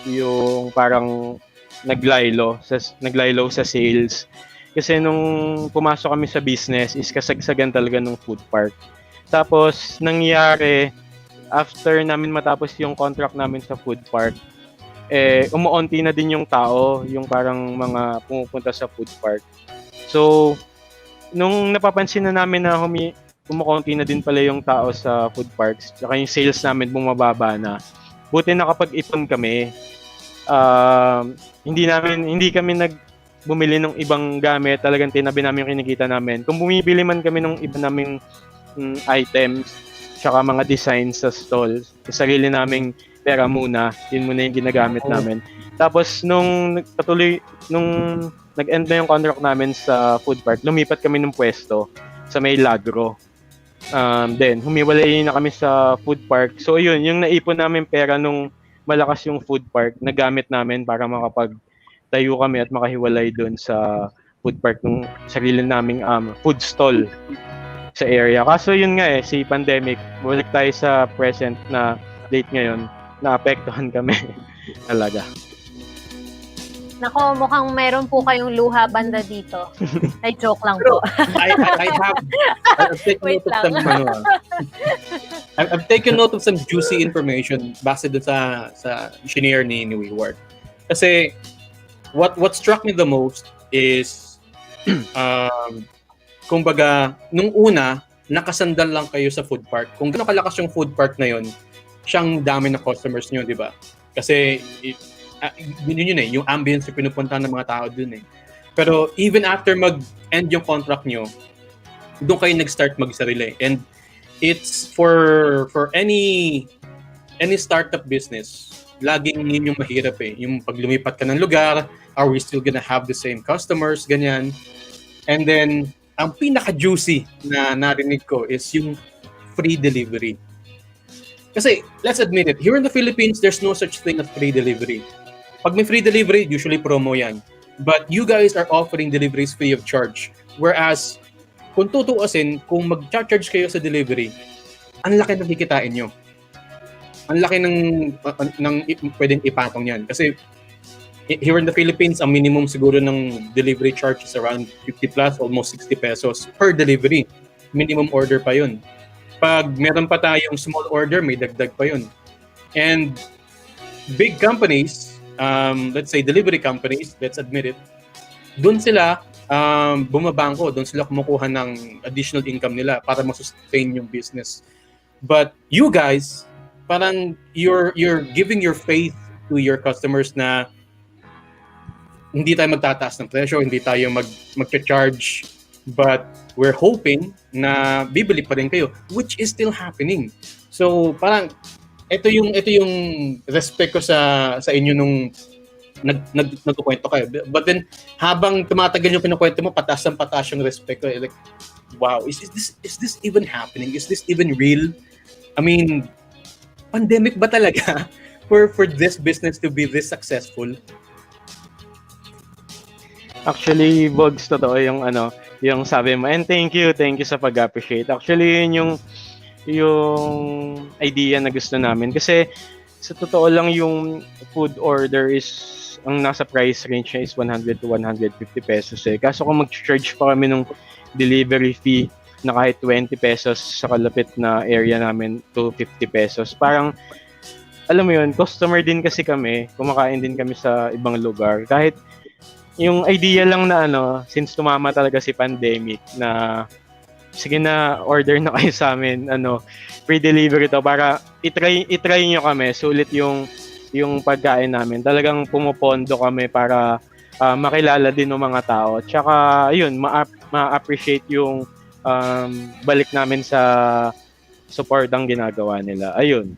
yung parang naglaylo sa sales. Kasi nung pumasok kami sa business, is kasagsagan talaga ng food park. Tapos, nangyari, after namin matapos yung contract namin sa food park, umuunti na din yung tao, yung parang mga pumupunta sa food park. So, nung napapansin na namin na kumukonti na din pala yung tao sa food parks, tsaka yung sales namin bumababa na, buti nakapag-ipon kami. Hindi kami bumili ng ibang gamit, talagang tinabi namin yung kinikita namin. Kung bumibili man kami ng iba naming items, tsaka mga designs sa stall, sa sarili naming pera muna, yun muna yung ginagamit namin. Tapos nung nag-end na yung contract namin sa food park, lumipat kami ng pwesto sa may Lagro. Then, humiwalay na kami sa food park. So, yun, yung naipon namin pera nung malakas yung food park, nagamit namin para makapagtayo kami at makahiwalay doon sa food park ng sarili naming food stall sa area. Kaso yun nga si pandemic, balik tayo sa present na date ngayon, naapektuhan kami talaga. Nako, mukhang meron po kayong luha banda dito. Ay, joke lang po. I've taken note of some juicy information base doon sa engineer ni Ward. Kasi what struck me the most is kumbaga nung una nakasandal lang kayo sa food park. Kung gaano kalakas yung food park na yon, siyang dami ng customers niyo, di ba? Kasi yun yung ambience yung pinupuntahan ng mga tao dun eh. Pero even after mag-end yung contract nyo, doon kayo nag-start magsarili. And it's for any startup business, laging yun yung mahirap eh. Yung pag lumipat ka ng lugar, are we still gonna have the same customers, ganyan. And then, ang pinaka-juicy na narinig ko is yung free delivery. Kasi, let's admit it, here in the Philippines, there's no such thing as free delivery. Pag may free delivery, usually promo yan. But you guys are offering deliveries free of charge. Whereas, kung tutuusin, kung mag-charge kayo sa delivery, ang laki ng kikitain nyo. Ang laki ng pwedeng ipatong yan. Kasi, here in the Philippines, ang minimum siguro ng delivery charge is around 50 plus, almost 60 pesos per delivery. Minimum order pa yun. Pag meron pa tayong small order, may dagdag pa yun. And big companies, let's say delivery companies, let's admit it, doon sila bumabangko, doon sila kumukuha ng additional income nila para ma-sustain yung business. But you guys, parang you're giving your faith to your customers na hindi tayo magtataas ng presyo, hindi tayo mag-charge, but we're hoping na bibili pa rin kayo, which is still happening. So parang ito yung respect ko sa inyo nung nagkukwento kayo. But then habang tumatagal yung pinukwento mo, pataas yung respect ko. Like, wow, is this even happening? Is this even real? I mean, pandemic ba talaga for this business to be this successful? Actually, Boggs, totoo yung sabi mo. And thank you sa pag-appreciate. Actually, yun yung idea na gusto namin. Kasi sa totoo lang yung food order ang nasa price range niya is 100 to 150 pesos eh. Kaso kung mag-charge pa kami ng delivery fee na kahit 20 pesos sa kalapit na area namin to 50 pesos, parang alam mo yun, customer din kasi kami, kumakain din kami sa ibang lugar. Kahit yung idea lang na since tumama talaga si pandemic na sige na, order na kayo sa amin, free delivery to para i-try nyo kami, sulit yung pagkain namin. Talagang pumupondo kami para makilala din ng mga tao. Tsaka, yun, ma-appreciate yung balik namin sa support ang ginagawa nila. Ayun.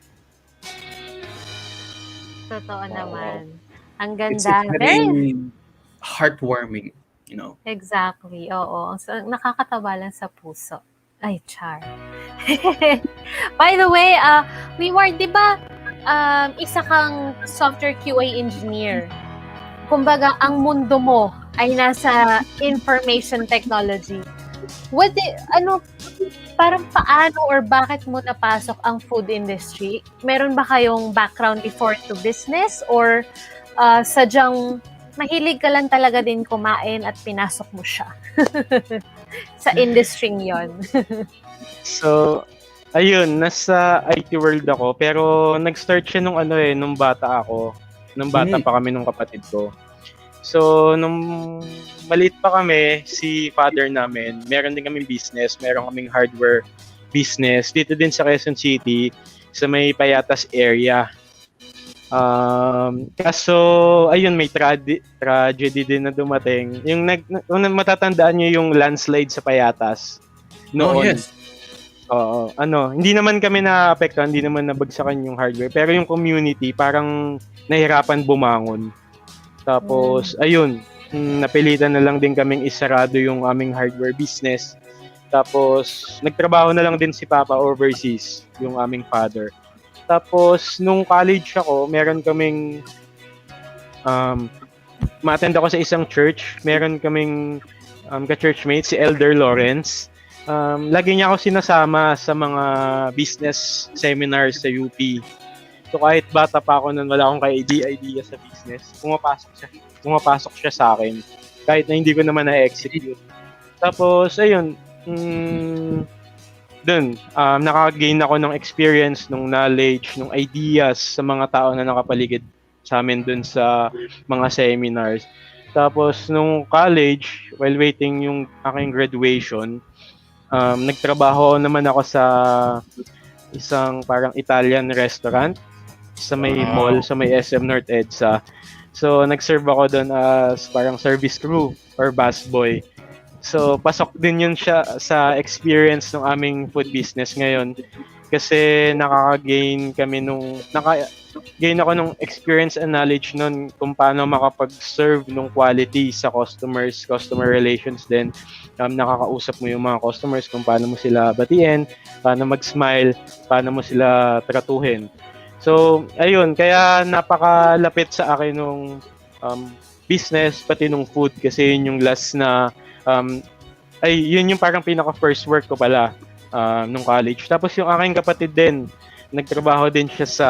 Totoo naman. Ang It's ganda. very heartwarming, you know. Exactly, oo. So, nakakatawa lang sa puso. Ay, char. By the way, di ba, isa kang software QA engineer. Kumbaga, ang mundo mo ay nasa information technology. Parang paano or bakit mo napasok ang food industry? Meron ba kayong background before to business or sadyang mahilig ka lang talaga din kumain at pinasok mo siya sa industry yon? So, ayun, nasa IT world ako, pero nag-start siya nung bata ako. Nung bata pa kami nung kapatid ko. So, nung maliit pa kami, si father namin, meron din kaming business, meron kaming hardware business. Dito din sa Quezon City, sa may Payatas area. Kaso, ayun, may tragedy din na dumating. Yung matatandaan nyo yung landslide sa Payatas. Noon. Oh, yes. Hindi naman kami naapektuhan, hindi naman nabagsakan yung hardware. Pero yung community, parang nahirapan bumangon. Tapos, ayun, napilitan na lang din kaming isarado yung aming hardware business. Tapos, nagtrabaho na lang din si Papa overseas, yung aming father. Tapos, nung college ako, meron kaming, ma-attend ako sa isang church. Meron kaming ka-churchmate, si Elder Lawrence. Lagi niya ako sinasama sa mga business seminars sa UP. So kahit bata pa ako nun, wala akong idea sa business. Pumapasok siya sa akin. Kahit na hindi ko naman na-execute. Tapos, ayun, nakaka-gain ako ng experience, ng knowledge, ng ideas sa mga tao na nakapaligid sa amin dun sa mga seminars. Tapos, nung college, while waiting yung aking graduation, nagtrabaho naman ako sa isang parang Italian restaurant sa may mall, sa may SM North EDSA. So, nag-serve ako doon as parang service crew or busboy. So, pasok din yun siya sa experience ng aming food business ngayon. Kasi nakaka-gain ako nung experience and knowledge nun kung paano makapag-serve nung quality sa customers, customer relations din. Nakakausap mo yung mga customers kung paano mo sila batiin, paano mag-smile, paano mo sila tratuhin. So, ayun, kaya napakalapit sa akin nung business, pati nung food, kasi yun yung last na, yun yung parang pinaka-first work ko pala nung college. Tapos yung aking kapatid din, nagtrabaho din siya sa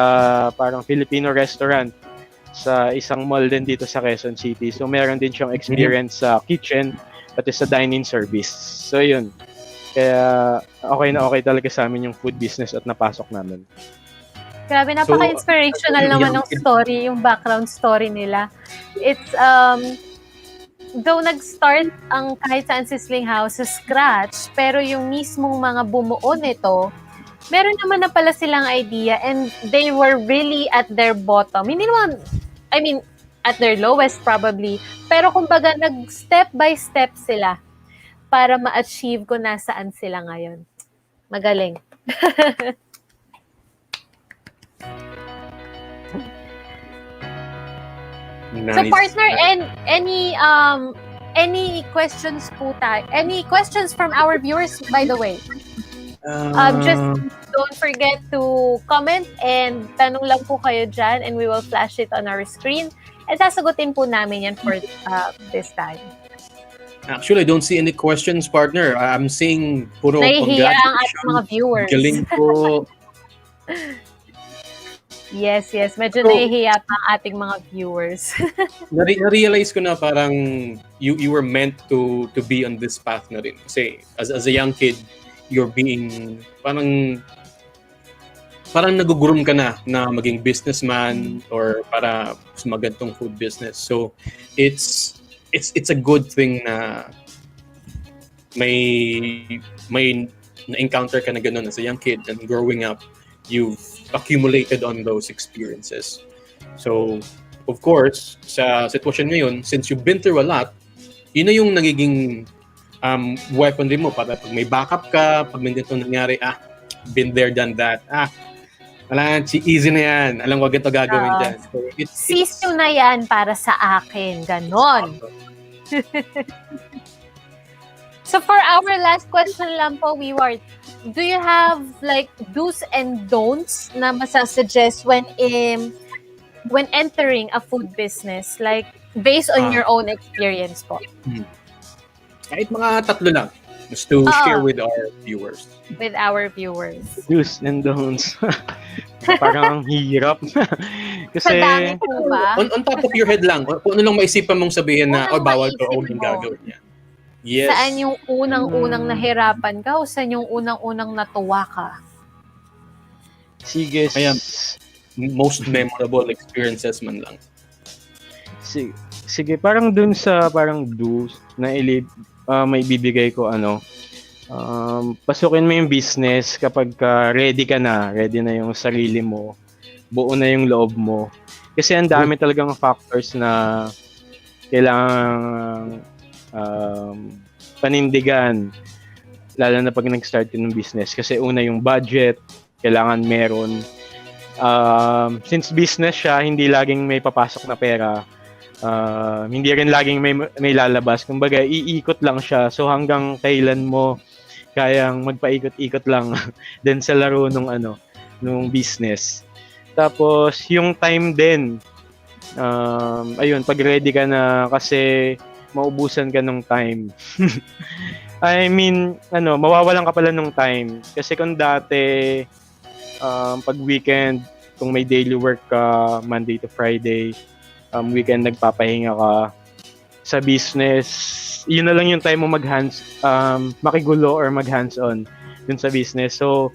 parang Filipino restaurant sa isang mall din dito sa Quezon City. So, meron din siyang experience sa kitchen, pati sa dine-in service. So, yun. Kaya, okay talaga sa amin yung food business at napasok namin. Grabe, napaka-inspirational naman ng story, yung background story nila. It's, though nag-start ang Kahit Saan Sizzling House sa scratch, pero yung mismong mga bumuo nito, meron naman na pala silang idea and they were really at their bottom. Hindi naman, I mean, at their lowest probably. Pero kumbaga, nag-step by step sila para ma-achieve kung nasaan sila ngayon. Magaling. So Nice. partner, and any questions po tayo? Any questions from our viewers, by the way? Just don't forget to comment and tanong lang po kayo dyan and we will flash it on our screen. And sasagutin po namin yan for this time. Actually, I don't see any questions, partner. I'm seeing puro Nahihiya ang ating mga viewers. Galing po. Yes. Medyo So, nahihiya pa ang ating mga viewers. Na-realize ko na parang you were meant to be on this path na rin. Kasi as a young kid, you're being parang nagugurum ka na maging businessman or para sa magandang food business. So it's a good thing na may na-encounter ka na ganun as a young kid and growing up, you've accumulated on those experiences. So, of course, sa sitwasyon ngayon, since you've been through a lot, yun na yung nagiging weaponry mo para pag may backup ka, pag may ganito nangyari, been there, done that, wala, easy na yan. Alam ko ganito gagawin dyan. So, Sis yun na yan para sa akin. Ganon. So for our last question lang po, Weward, do you have like do's and don'ts na masasuggest when entering a food business, like based on your own experience po? Kahit mga tatlo lang, just to share with our viewers. With our viewers. Do's and don'ts. Parang ang hirap. Kasi, Sa dami po ba? On top of your head lang, kung ano lang maisipan mong sabihin na, bawal to, huwag mong gagawin yan. Yes. Saan yung unang-unang nahirapan ka o saan yung unang-unang natuwa ka? sige, Kaya, most memorable experiences man lang. sige, parang dun sa parang do's na may bibigay ko pasukin mo yung business kapag ready na yung sarili mo, buo na yung loob mo. Kasi ang dami talagang factors na kailangang panindigan, lalo na pag nag-start ng business. Kasi una yung budget, kailangan meron. Since business siya, hindi laging may papasok na pera. Hindi rin laging may lalabas. Kumbaga, iikot lang siya. So hanggang kailan mo kayang magpaikot-ikot lang din sa laro nung business. Tapos yung time din, ayun, pag ready ka na kasi maubusan ka ng time. I mean, mawawalan ka pala ng time. Kasi kung dati, pag weekend, kung may daily work ka, Monday to Friday, weekend nagpapahinga ka sa business, yun na lang yung time mo makigulo or mag-hands-on dun sa business. So,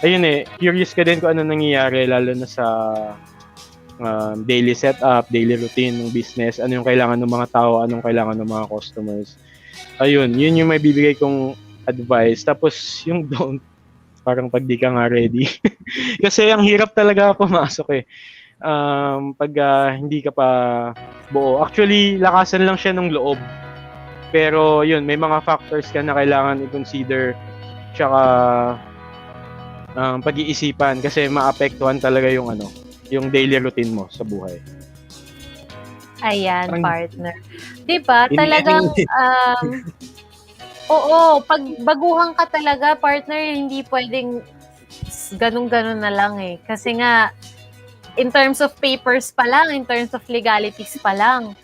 ayun curious ka din kung ano nangyayari, lalo na sa daily setup, daily routine ng business, ano yung kailangan ng mga tao, anong kailangan ng mga customers. Ayun, yun yung may bibigay kong advice. Tapos yung don't, parang pag di ka nga ready. Kasi ang hirap talaga pumasok pag hindi ka pa buo. Actually, lakasan lang siya ng loob. Pero yun, may mga factors ka na kailangan i-consider, tsaka pag-iisipan kasi maapektuhan talaga yung daily routine mo sa buhay. Ayan, partner. Diba? Talagang, oo, pag baguhan ka talaga, partner, hindi pwedeng ganun-ganun na lang Kasi nga, in terms of papers pa lang, in terms of legalities pa lang,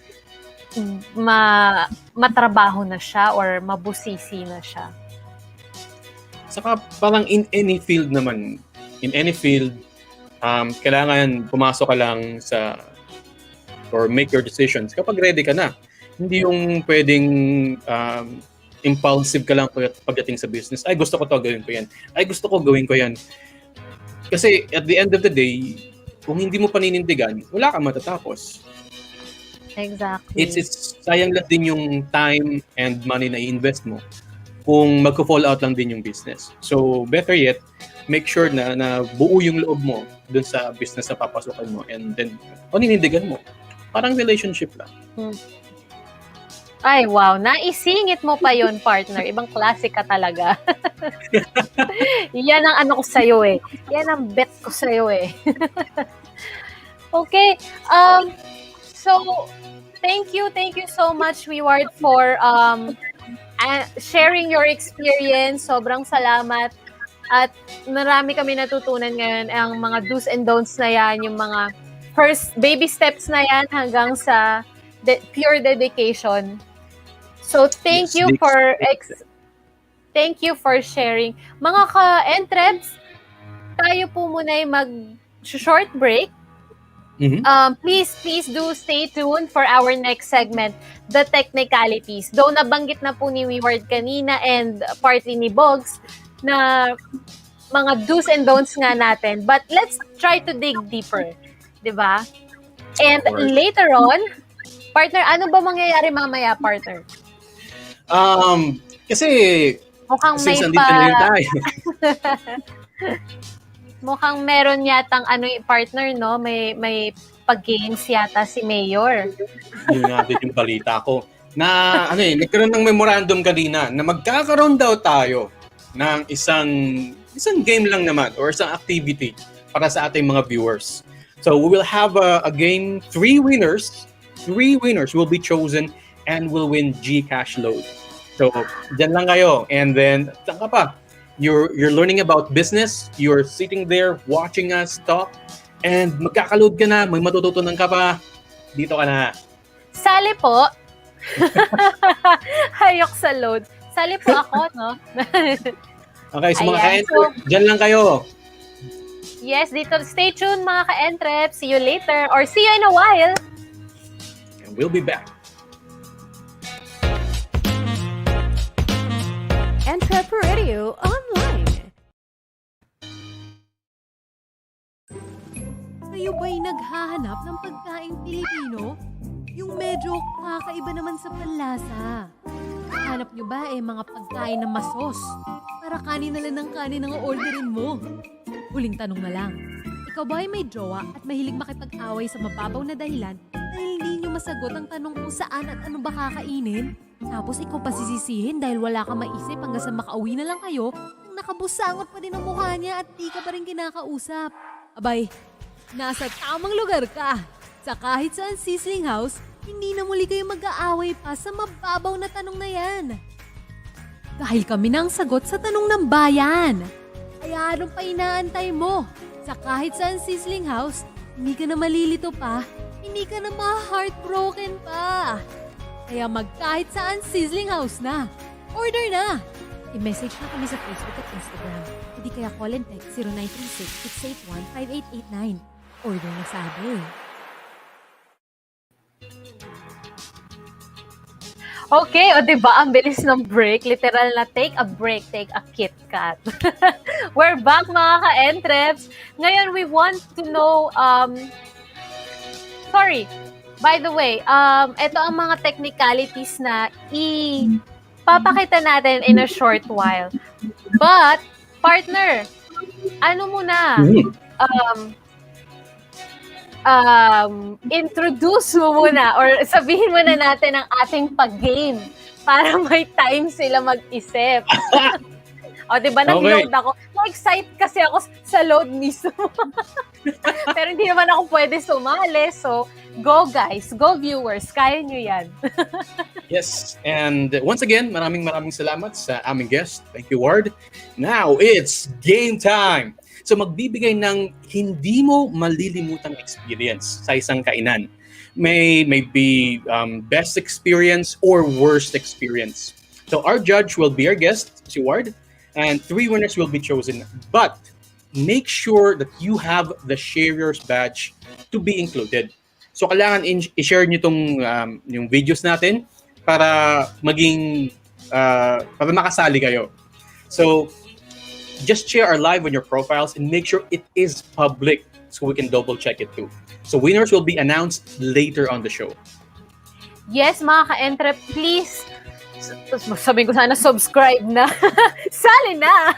matrabaho na siya or mabusisi na siya. Saka parang in any field, kailangan pumasok ka lang or make your decisions kapag ready ka na. Hindi yung pwedeng impulsive ka lang pagdating sa business. Ay, gusto ko to, gawin ko yan. Ay, gusto ko, gawin ko yan. Kasi at the end of the day, kung hindi mo paninindigan, wala kang matatapos. Exactly. It's sayang lang din yung time and money na i-invest mo kung magko-fall out lang din yung business. So, better yet, make sure na buo yung loob mo dun sa business na papasukan mo, and then ninindigan mo. Parang relationship lang. Ay, wow. Naisingit mo pa yon partner. Ibang klase ka talaga. Yan ang ano ko sa'yo eh. Yan ang bet ko sa'yo eh. Okay. So, thank you so much, Weward, for sharing your experience. Sobrang salamat. At marami kami natutunan ngayon. Ang mga do's and don'ts na yan, yung mga first baby steps na yan hanggang sa pure dedication. So thank you for sharing. Mga ka-entreps, tayo po muna ay mag-short break. Please do stay tuned for our next segment, the technicalities. Though nabanggit na po ni Weward kanina and partly ni Boggs na mga do's and don'ts nga natin. But let's try to dig deeper. Diba? And later on, partner, ano ba mangyayari mamaya, partner? Kasi mukhang since andito na yun tayo. Mukhang meron yatang partner, no? May pag-games yata si Mayor. Yun nga din yung balita ko. Na nagkaroon ng memorandum kanina na magkakaroon daw tayo ng isang game lang naman or isang activity para sa ating mga viewers. So we will have a game, 3 winners will be chosen and will win GCash load. So, dyan lang kayo. And then, saan ka pa? You're learning about business. You're sitting there watching us talk. And magkakaload ka na. May matututunan ka pa. Dito ka na. Sali po. Hayok sa load. Sali po ako, no? Okay, so mga ka-entrep, dyan lang kayo. Yes, dito. Stay tuned, mga ka-entrep. See you later or see you in a while. And we'll be back. EntrepAcademy online. Kayo ba'y naghahanap ng pagkaing Pilipino? Yung medyo kakaiba naman sa panlasa. Hanap nyo ba mga pagkain na masos? Para kanin na lang ng kanin ang orderin mo. Huling tanong na lang. Ikaw ba ay may jowa at mahilig makipag-away sa mababaw na dahilan dahil hindi nyo masagot ang tanong kung saan at ano ba kakainin? Tapos ikaw pa sisisihin dahil wala ka maisip hanggang sa makauwi na lang kayo kung nakabusangot pa din ang mukha niya at di ka pa rin kinakausap. Abay, nasa tamang lugar ka. Sa kahit saan Sizzling House, hindi na muli kayo mag-aaway pa sa mababaw na tanong na yan. Dahil kami na ang sagot sa tanong ng bayan. Kaya anong pa inaantay mo? Sa kahit saan Sizzling House, hindi ka na malilito pa, hindi ka na ma-heartbroken pa. Kaya kahit saan Sizzling House na. Order na! I-message na kami sa Facebook at Instagram. Hindi kaya call and text 0936-681-5889. Order na sabi. Okay, o diba, ang bilis ng break. Literal na take a break, take a Kit Kat. We're back, mga ka-entreps. Ngayon, we want to know, by the way, ito ang mga technicalities na ipapakita natin in a short while. But, partner, ano muna? Introduce mo muna or sabihin muna natin ang ating pag-game para may time sila mag-isip. O, diba, nag-load ako. Na-excite kasi ako sa load mismo. Pero hindi naman ako pwede sumali. So, go guys, go viewers. Kaya nyo yan. Yes, and once again, maraming salamat sa aming guest. Thank you, Ward. Now, it's game time! So magbibigay ng hindi mo malilimutang experience sa isang kainan. May be best experience or worst experience. So our judge will be our guest, si Ward, and 3 winners will be chosen. But make sure that you have the sharer's badge to be included. So kailangan i-share nyo yung videos natin para para makasali kayo. So just share our live on your profiles and make sure it is public so we can double check it too. So winners will be announced later on the show. Yes, mga ka-entrep, please. Sabihin ko sana subscribe na. Sali na.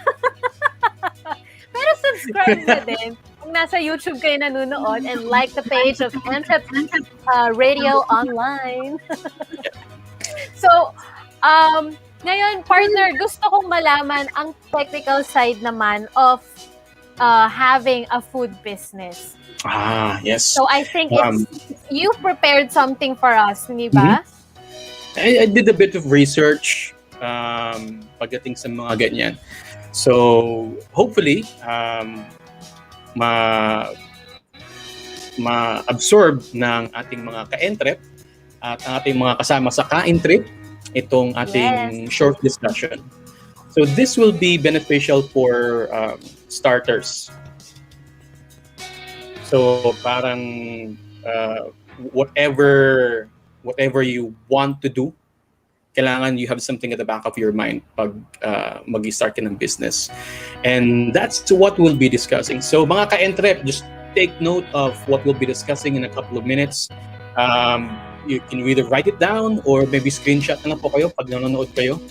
subscribe na din kung nasa YouTube kayo nanonood and like the page of Entrep Radio Online. So, ngayon, partner, gusto kong malaman ang technical side naman of having a food business. Yes. So, I think you prepared something for us, hindi ba? I did a bit of research pagdating sa mga ganyan. So, hopefully, ma-absorb ng ating mga ka-entrep at ang ating mga kasama sa ka-entrep itong ating short discussion. So, this will be beneficial for starters. So, parang whatever you want to do, kailangan you have something at the back of your mind pag mag-start ka ng business. And that's what we'll be discussing. So mga ka-entrep, just take note of what we'll be discussing in a couple of minutes. You can either write it down or maybe screenshot na lang po kayo pag nanonood kayo.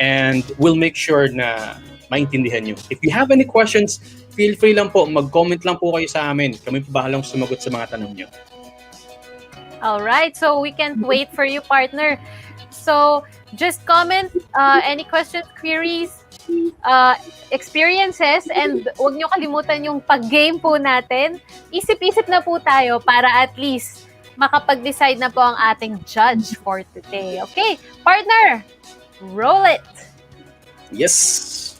And we'll make sure na maintindihan nyo. If you have any questions, feel free lang po, mag-comment lang po kayo sa amin. Kami po bahalang sumagot sa mga tanong nyo. Alright, so we can't wait for you, partner. So, just comment any questions, queries, experiences, and huwag nyo kalimutan yung pag-game po natin. Isip-isip na po tayo para at least makapag-decide na po ang ating judge for today. Okay, partner, roll it! Yes!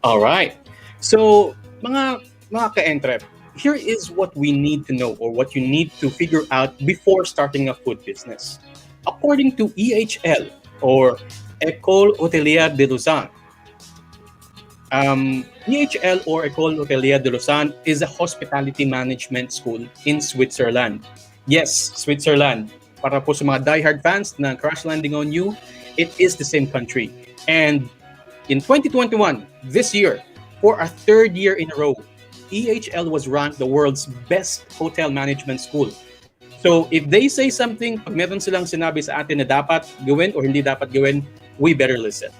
All right. So, mga ka-entrep, here is what we need to know or what you need to figure out before starting a food business. According to EHL or École Hôtelière de Lausanne, EHL or École Hôtelière de Lausanne is a hospitality management school in Switzerland. Yes, Switzerland. Para po sa mga diehard fans na Crash Landing on You, it is the same country. And in 2021, this year, for a third year in a row, EHL was ranked the world's best hotel management school. So if they say something, pag meron silang sinabi sa atin na dapat gawin or hindi dapat gawin, we better listen.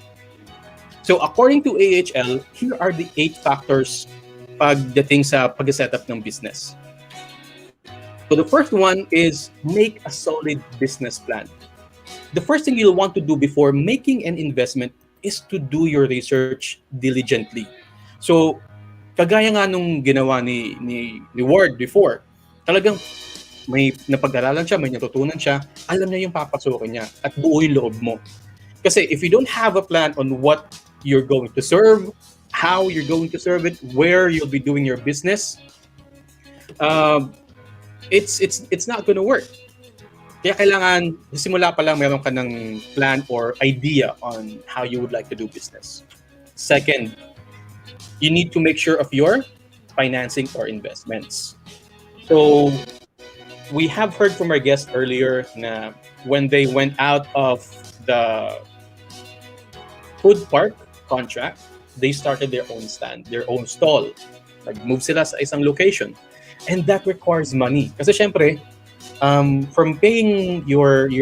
So according to AHL, here are the 8 factors pagdating sa pag-setup ng business. So the first one is make a solid business plan. The first thing you'll want to do before making an investment is to do your research diligently. So, kagaya nga nung ginawa ni Ward before, talagang may napag-aralan siya, may natutunan siya, alam niya yung papasukin niya at buo yung loob mo. Kasi if you don't have a plan on what you're going to serve, how you're going to serve it, where you'll be doing your business, it's not gonna work. Kaya kailangan, simula pa lang meron ka ng plan or idea on how you would like to do business. Second, you need to make sure of your financing or investments. So, we have heard from our guest earlier na when they went out of the food park contract, they started their own stand, their own stall. Nag-move sila sa isang location. And that requires money. Kasi syempre, from paying your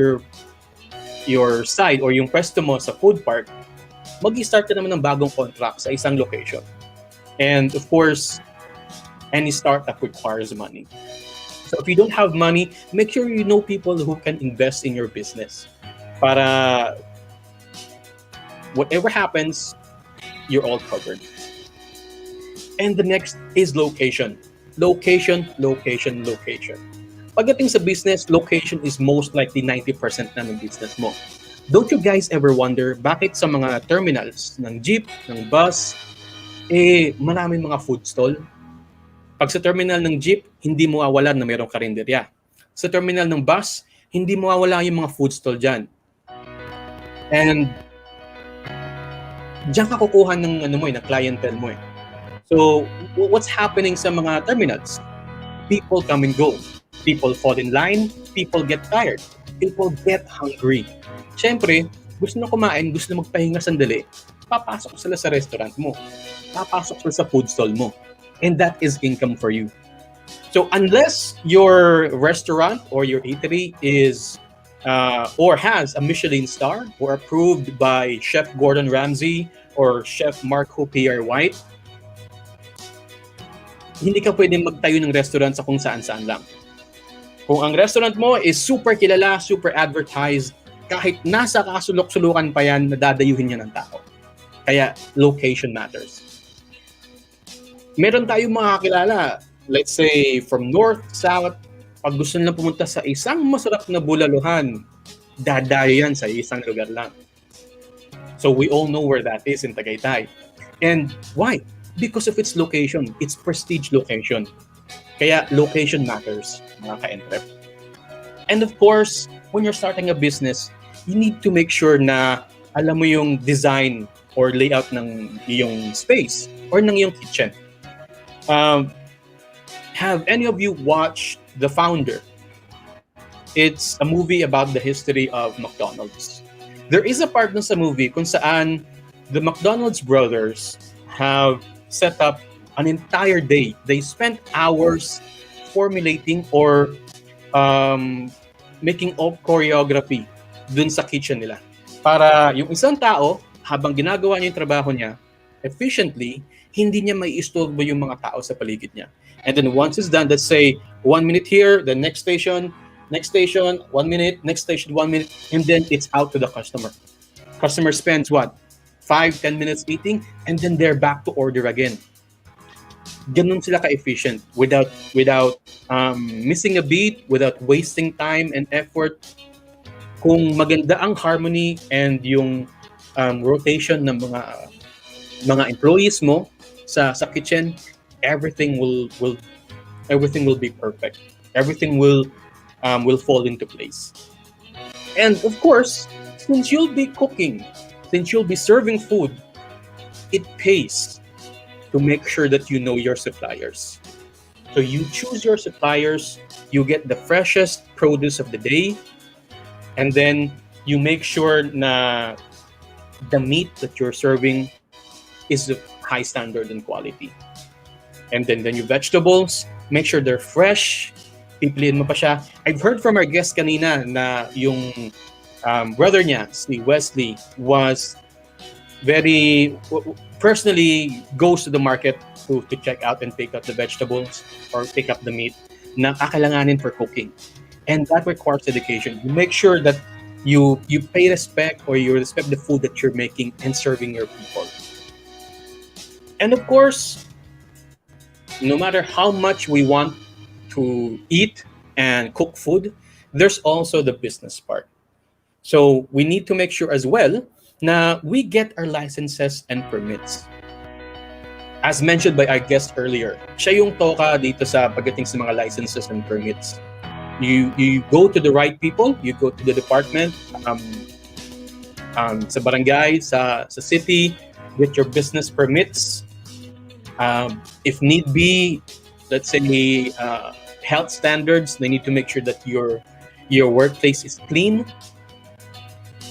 side or yung pwesto mo sa food park, mag-start ka naman ng bagong contract sa isang location. And of course, any startup requires money. So if you don't have money, make sure you know people who can invest in your business. Para whatever happens, you're all covered. And the next is location. Location, location, location. Pagdating sa business, location is most likely 90% na ng business mo. Don't you guys ever wonder bakit sa mga terminals ng jeep, ng bus, maraming mga food stall? Pag sa terminal ng jeep, hindi mo mawawala na mayroong karinderya. Sa terminal ng bus, hindi mo mawawala yung mga food stall dyan. And diyan ka kukuha ng ng clientele mo . So, what's happening sa mga terminals? People come and go. People fall in line. People get tired. People get hungry. Siyempre, gusto na kumain, gusto na magpahinga sandali, papasok sila sa restaurant mo. Papasok sila sa food stall mo. And that is income for you. So unless your restaurant or your eatery is or has a Michelin star or approved by Chef Gordon Ramsay or Chef Marco Pierre White, hindi ka pwedeng magtayo ng restaurant sa kung saan-saan lang. Kung ang restaurant mo is super kilala, super advertised, kahit nasa kasulok-sulukan pa yan, nadadayuhin niya ng tao. Kaya location matters. Meron tayong mga kakilala, let's say from north, south, pag gusto nila pumunta sa isang masarap na bulaluhan, dadayo yan sa isang lugar lang. So we all know where that is in Tagaytay. And why? Because of its location. It's prestige location. Kaya location matters, mga ka-entrep. And of course, when you're starting a business, you need to make sure na alam mo yung design or layout ng iyong space or ng iyong kitchen. Have any of you watched The Founder? It's a movie about the history of McDonald's. There is a part sa movie kung saan the McDonald's brothers have set up an entire day. They spent hours formulating or making up choreography dun sa kitchen nila. Para yung isang tao, habang ginagawa niya yung trabaho niya, efficiently, hindi niya may istorbo yung mga tao sa paligid niya. And then once it's done, let's say 1 minute here, the next station, 1 minute, next station, 1 minute, and then it's out to the customer. Customer spends what? 5-10 minutes eating, and then they're back to order again. Ganun sila ka-efficient without missing a beat, without wasting time and effort. Kung maganda ang harmony and yung rotation ng mga employees mo sa kitchen, everything will be perfect. Everything will fall into place. And of course, since you'll be cooking, since you'll be serving food, it pays to make sure that you know your suppliers. So you choose your suppliers, you get the freshest produce of the day, and then you make sure na the meat that you're serving is of high standard and quality. And then your vegetables, make sure they're fresh. Pipiliin mo pa siya. I've heard from our guest kanina na yung brother niya, si Wesley, was very personally goes to the market to check out and pick up the vegetables or pick up the meat na kakailanganin for cooking. And that requires dedication. You make sure that you pay respect or you respect the food that you're making and serving your people. And of course, no matter how much we want to eat and cook food, there's also the business part. So we need to make sure as well na we get our licenses and permits. As mentioned by our guest earlier, siya yung toka dito sa pagdating sa mga licenses and permits. You go to the right people, you go to the department, sa barangay, sa city, get your business permits. If need be, let's say health standards, they need to make sure that your workplace is clean.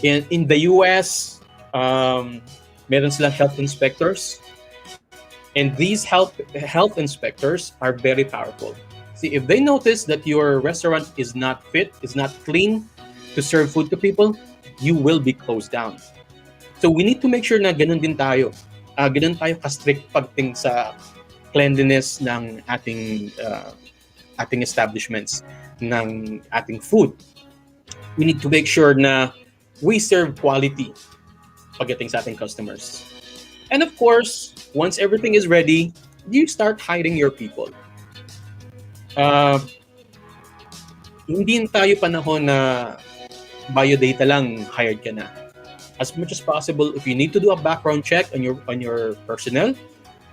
In the US, meron silang health inspectors. And these health inspectors are very powerful. See, if they notice that your restaurant is not fit, is not clean to serve food to people, you will be closed down. So we need to make sure na ganun din tayo. Ganun tayo ka-strict pagting sa cleanliness ng ating establishments, ng ating food. We need to make sure na we serve quality pagdating sa ating customers. And of course, once everything is ready, you start hiring your people. Hindi tayo panahon na biodata lang hired ka na. As much as possible, if you need to do a background check on your personnel,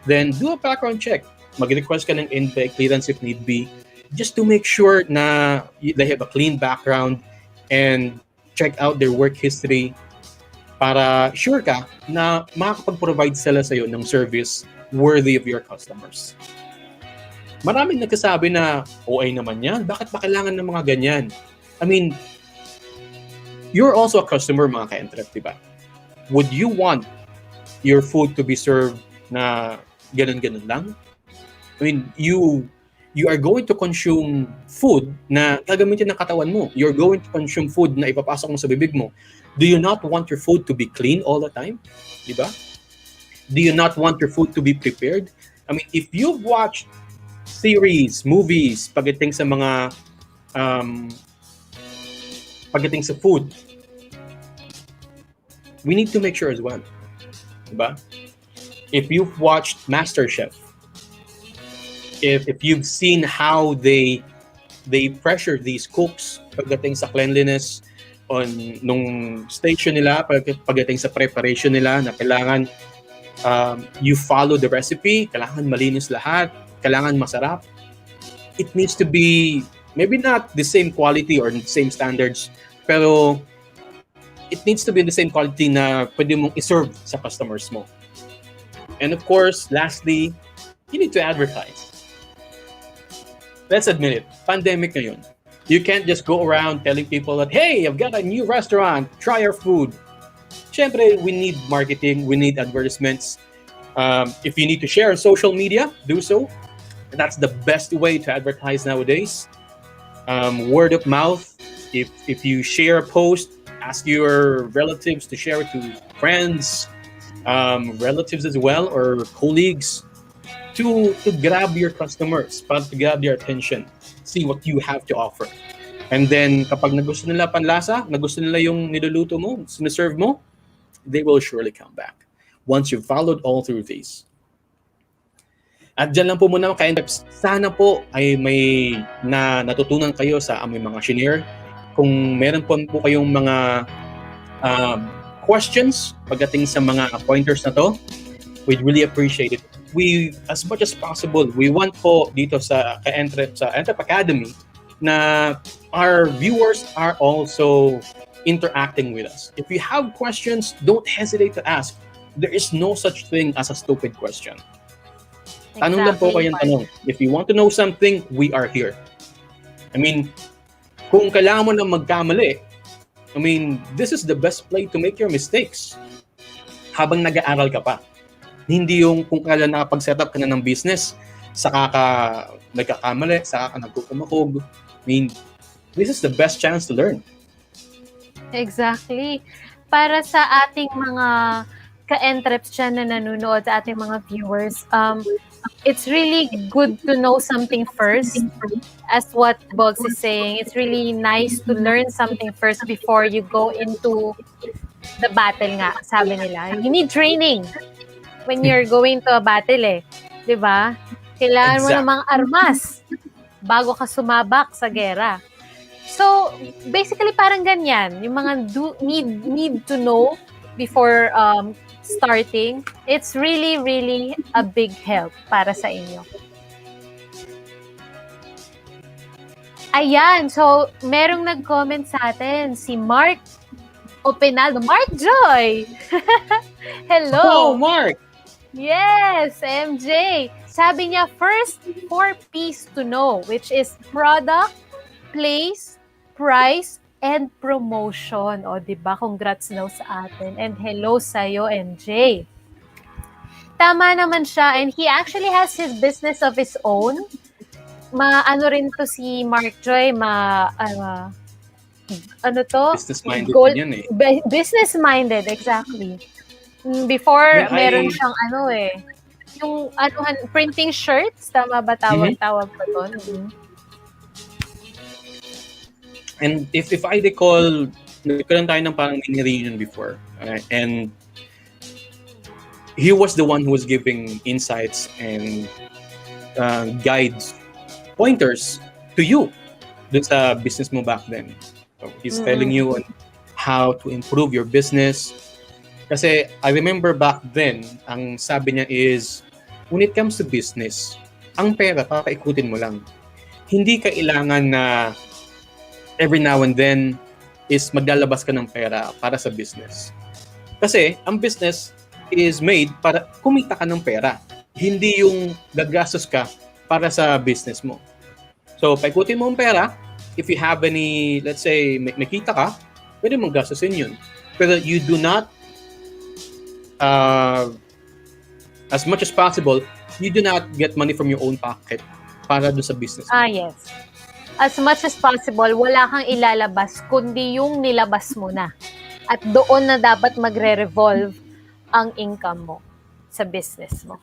then do a background check. Mag-request ka ng NPA clearance if need be, just to make sure na they have a clean background and check out their work history para sure ka na makakapag-provide sila sa'yo ng service worthy of your customers. Maraming nagsasabi na, OA naman yan, bakit ba kailangan ng mga ganyan? I mean, you're also a customer, mga ka-entrep, diba? Would you want your food to be served na ganun-ganun lang? I mean, you you are going to consume food na gagamitin ng katawan mo. You're going to consume food na ipapasok mo sa bibig mo. Do you not want your food to be clean all the time? Diba? Do you not want your food to be prepared? I mean, if you've watched series, movies, pagdating sa mga pagdating sa food, we need to make sure as well. Diba? If you've watched MasterChef, if you've seen how they pressure these cooks pagdating sa cleanliness nung station nila, pagdating sa preparation nila na kailangan you follow the recipe, kailangan malinis lahat, kailangan masarap. It needs to be maybe not the same quality or the same standards, pero it needs to be the same quality na pwede mong iserve sa customers mo. And of course, lastly, you need to advertise. Let's admit it, pandemic ngayon. You can't just go around telling people that, hey, I've got a new restaurant, try our food. Siyempre, we need marketing, we need advertisements. If you need to share on social media, do so. That's the best way to advertise nowadays. Word of mouth. If you share a post, ask your relatives to share it to friends, relatives as well, or colleagues to grab your customers, para to grab their attention, see what you have to offer. And then, kapag nagusto nila panlasa, nagusto nila yung niluluto mo, siniserve mo, they will surely come back once you've followed all through these. At dyan lang po muna mga ka-entreps. Sana po ay may natutunan kayo sa aming mga shinare. Kung meron po kayong mga questions pagdating sa mga pointers na to, we'd really appreciate it. We, as much as possible, we want po dito sa EntrepAcademy na our viewers are also interacting with us. If you have questions, don't hesitate to ask. There is no such thing as a stupid question. Tanong lang po kayong tanong. If you want to know something, we are here. I mean, kung kailangan mo na magkamali, I mean, this is the best place to make your mistakes habang nag-aaral ka pa. Hindi yung kung kailan nakapag-setup ka na ng business, saka ka nagkakamali, saka ka nagkukumakog. I mean, this is the best chance to learn. Exactly. Para sa ating mga ka-entreps dyan na nanonood, sa ating mga viewers, it's really good to know something first. As what Boggs is saying, it's really nice to learn something first before you go into the battle nga, sabi nila. You need training when you're going to a battle eh. Diba? Kailangan mo ng mga armas bago ka sumabak sa gera. So, basically parang ganyan. Yung mga need to know before starting, it's really, really a big help para sa inyo. Ayan, so merong nag-comment sa atin, si Mark Opinaldo. Mark Joy! Hello! Oh, Mark! Yes, MJ. Sabi niya, first 4 P's to know, which is product, place, price, and promotion. O, diba? Congrats daw sa atin. And hello sa'yo, MJ. Tama naman siya. And he actually has his business of his own. Ano rin to si Mark Joy, ano to? Business-minded yan eh. Business-minded, exactly. Before, Yeah, meron siyang yung printing shirts, tama ba tawag pa doon? Mm-hmm. And if I recall, nagkaroon tayo ng parang mini reunion before. And he was the one who was giving insights and guides, pointers to you dun sa business mo back then. So he's telling you on how to improve your business. Kasi I remember back then, ang sabi niya is, when it comes to business, ang pera, papaikutin mo lang. Hindi kailangan na every now and then is maglalabas ka ng pera para sa business. Kasi ang business is made para kumita ka ng pera. Hindi yung gagastos ka para sa business mo. So, paikutin mo ang pera. If you have any, let's say, nakita ka, pwede mong gastusin yun. Pero you do not, as much as possible, you do not get money from your own pocket para doon sa business. Yes. As much as possible, wala kang ilalabas, kundi yung nilabas mo na. At doon na dapat magre-revolve ang income mo sa business mo.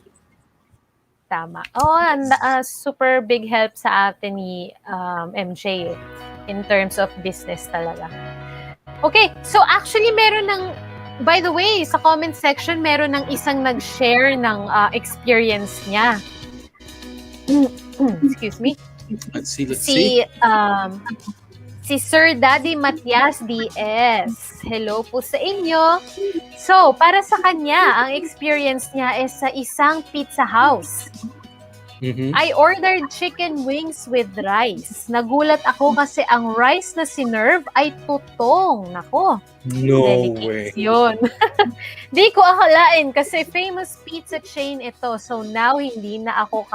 Tama. Super big help sa atin ni MJ in terms of business talaga. Okay, so actually by the way, sa comment section, meron ng isang nag-share ng experience niya. Excuse me. Let's see. Si Sir Daddy Matias DS. Hello po sa inyo. So, para sa kanya, ang experience niya is sa isang pizza house. Mhm. I ordered chicken wings with rice. Nagulat ako kasi ang rice na sinerve ay tutong. Nako. No Delicate way. yun. Di ko akalain kasi famous pizza chain ito. So now hindi na ako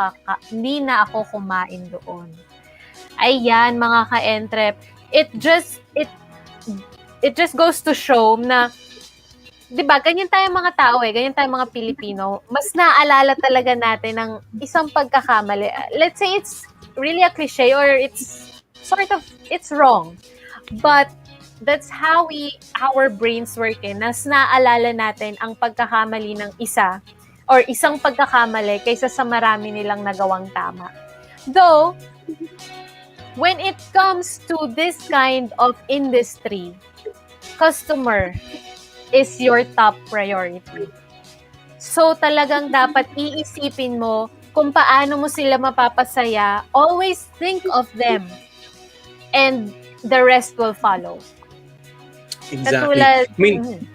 kumain doon. Ayan mga ka-entrep. It just goes to show na 'di ba, ganyan tayong mga tao ganyan tayong mga Pilipino. Mas naaalala talaga natin ang isang pagkakamali. Let's say it's really a cliche or it's wrong. But that's how our brains work Nas naaalala natin ang pagkakamali ng isa or isang pagkakamali kaysa sa marami nilang nagawang tama. Though, when it comes to this kind of industry, customer is your top priority. So talagang dapat iisipin mo kung paano mo sila mapapasaya. Always think of them and the rest will follow. Exactly. Katulad, I mean,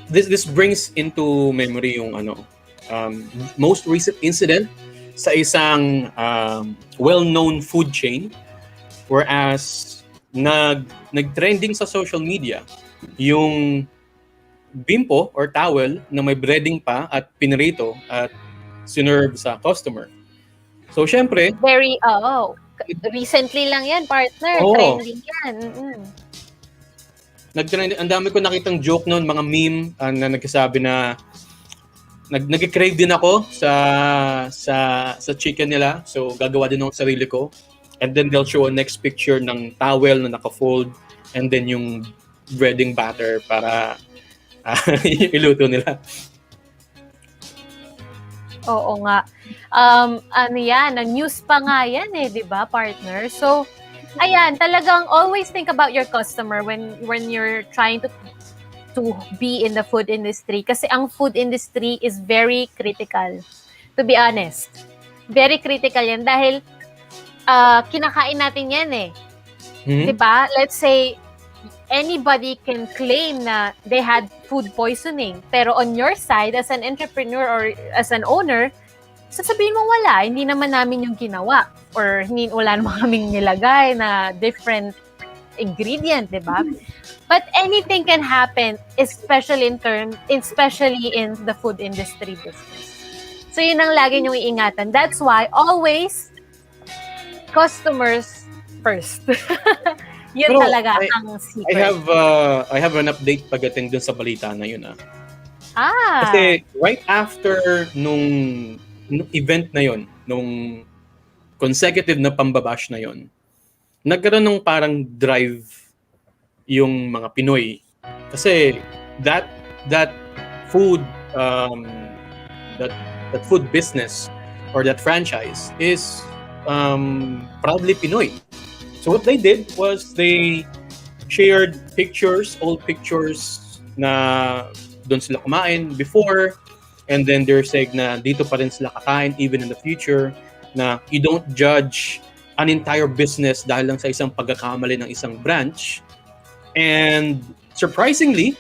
this brings into memory yung most recent incident sa isang well-known food chain whereas nag-trending sa social media yung bimpo or towel na may breading pa at pinrito at sinerve sa customer. So, syempre... recently lang yan, partner. Trending yan. Ang dami ko nakitang joke noon, mga meme na nagsasabi na nag-crave din ako sa chicken nila. So, gagawa din ako ng sarili ko. And then they'll show a next picture ng towel na naka-fold and then yung breading batter para iluto nila. Oo nga. News pa nga yan di ba, partner? So, ayan, talagang always think about your customer when you're trying to be in the food industry. Kasi ang food industry is very critical. To be honest. Very critical yan dahil kinakain natin yan Mm-hmm. Diba? Let's say, anybody can claim na they had food poisoning. Pero on your side, as an entrepreneur or as an owner, sasabihin mo wala. Hindi naman namin yung ginawa. Or wala naman kaming nilagay na different ingredient, di ba? But anything can happen, especially in the food industry business. So yun ang lagi niyong iingatan. That's why always customers first. Yun Pero talaga ang secret. I have an update pagdating dun sa balita na yun. Ah. Kasi right after nung event na yun, nung consecutive na pambabash na yun, nagkaroon ng parang drive yung mga Pinoy. Kasi that food that food business or that franchise is proudly Pinoy. So what they did was they shared old pictures na doon sila kumain before, and then they're saying na dito pa rin sila kakain even in the future, na you don't judge an entire business dahil lang sa isang pagkakamali ng isang branch. And surprisingly,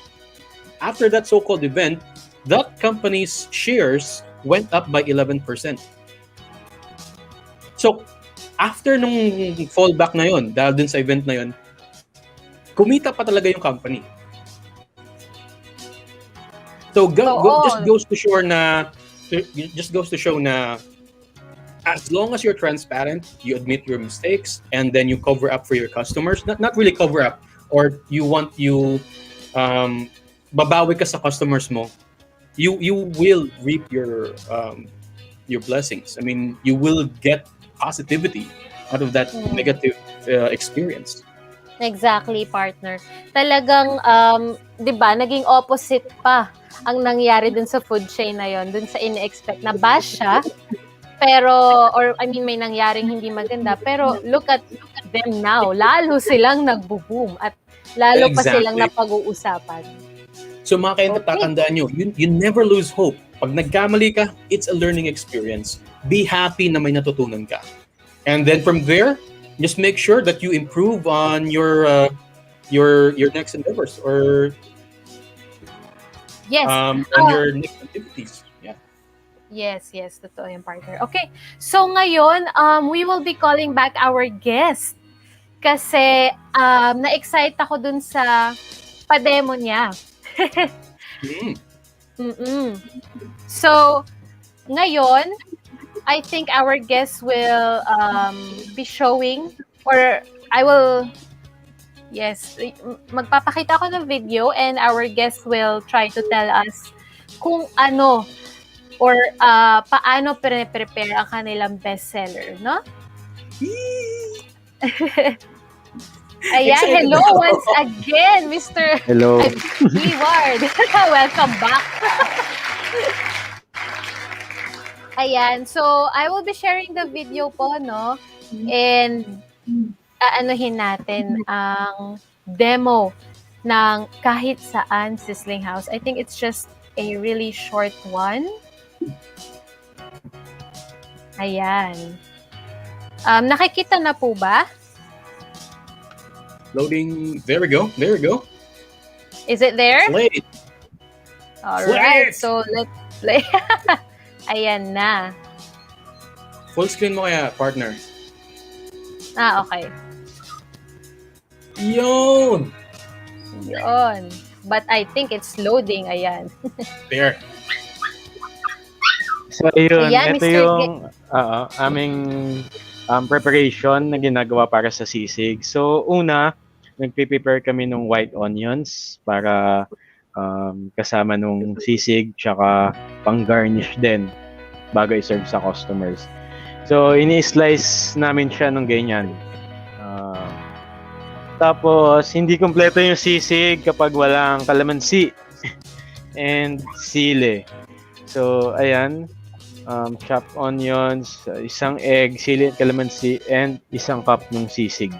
after that so-called event, that company's shares went up by 11%. So, after nung fallback na yon, dahil dun sa event na yon, kumita pa talaga yung company. So, just goes to show na as long as you're transparent, you admit your mistakes, and then you cover up for your customers, not really cover up, or babawi ka sa customers mo, you will reap your blessings. I mean, you will get positivity out of that negative experience. Exactly, partner. Talagang, 'di ba, naging opposite pa ang nangyari dun sa food chain na yon, dun sa in-expect na bash siya, pero, or I mean, may nangyaring hindi maganda, pero look at them now. Lalo silang nagbo-boom at lalo pa silang Exactly. napag-uusapan. So mga ka-Entrep, tatandaan nyo, you never lose hope. Pag nagkamali ka, it's a learning experience. Be happy na may natutunan ka. And then from there, just make sure that you improve on your next endeavors or Yes. on your next activities. Yeah. Yes, totoo yung partner. Okay, so ngayon, we will be calling back our guest. Kasi, na-excite ako dun sa pa-demo niya. So, ngayon, I think our guest will be showing, or I will, magpapakita ako ng video and our guest will try to tell us kung ano or paano prepare ang kanilang bestseller, no? Ayan, Excited hello ako. once again, Mr. Hello. Keyword. Welcome back. Ayan, so I will be sharing the video po, no? And aanohin natin ang demo ng Kahit Saan Sizzling House. I think it's just a really short one. Ayan. Nakikita na po ba? Loading. There we go. There we go. Is it there? Play. All Play right, it. so let's play. Ayan na. Full screen mo kaya, partner. Okay. Yun! Yun. But I think it's loading. Ayan. There. So, ayun, Ayan, ito Mr. yung aming preparation na ginagawa para sa sisig. So, una, nagpe-prepare kami ng white onions para kasama nung sisig, tsaka pang-garnish din bago i-serve sa customers. So, ini-slice namin siya ng ganyan. Tapos, hindi kompleto yung sisig kapag walang kalamansi and sili. So, ayan. Chopped onions, isang egg, sili at kalamansi, and isang cup ng sisig.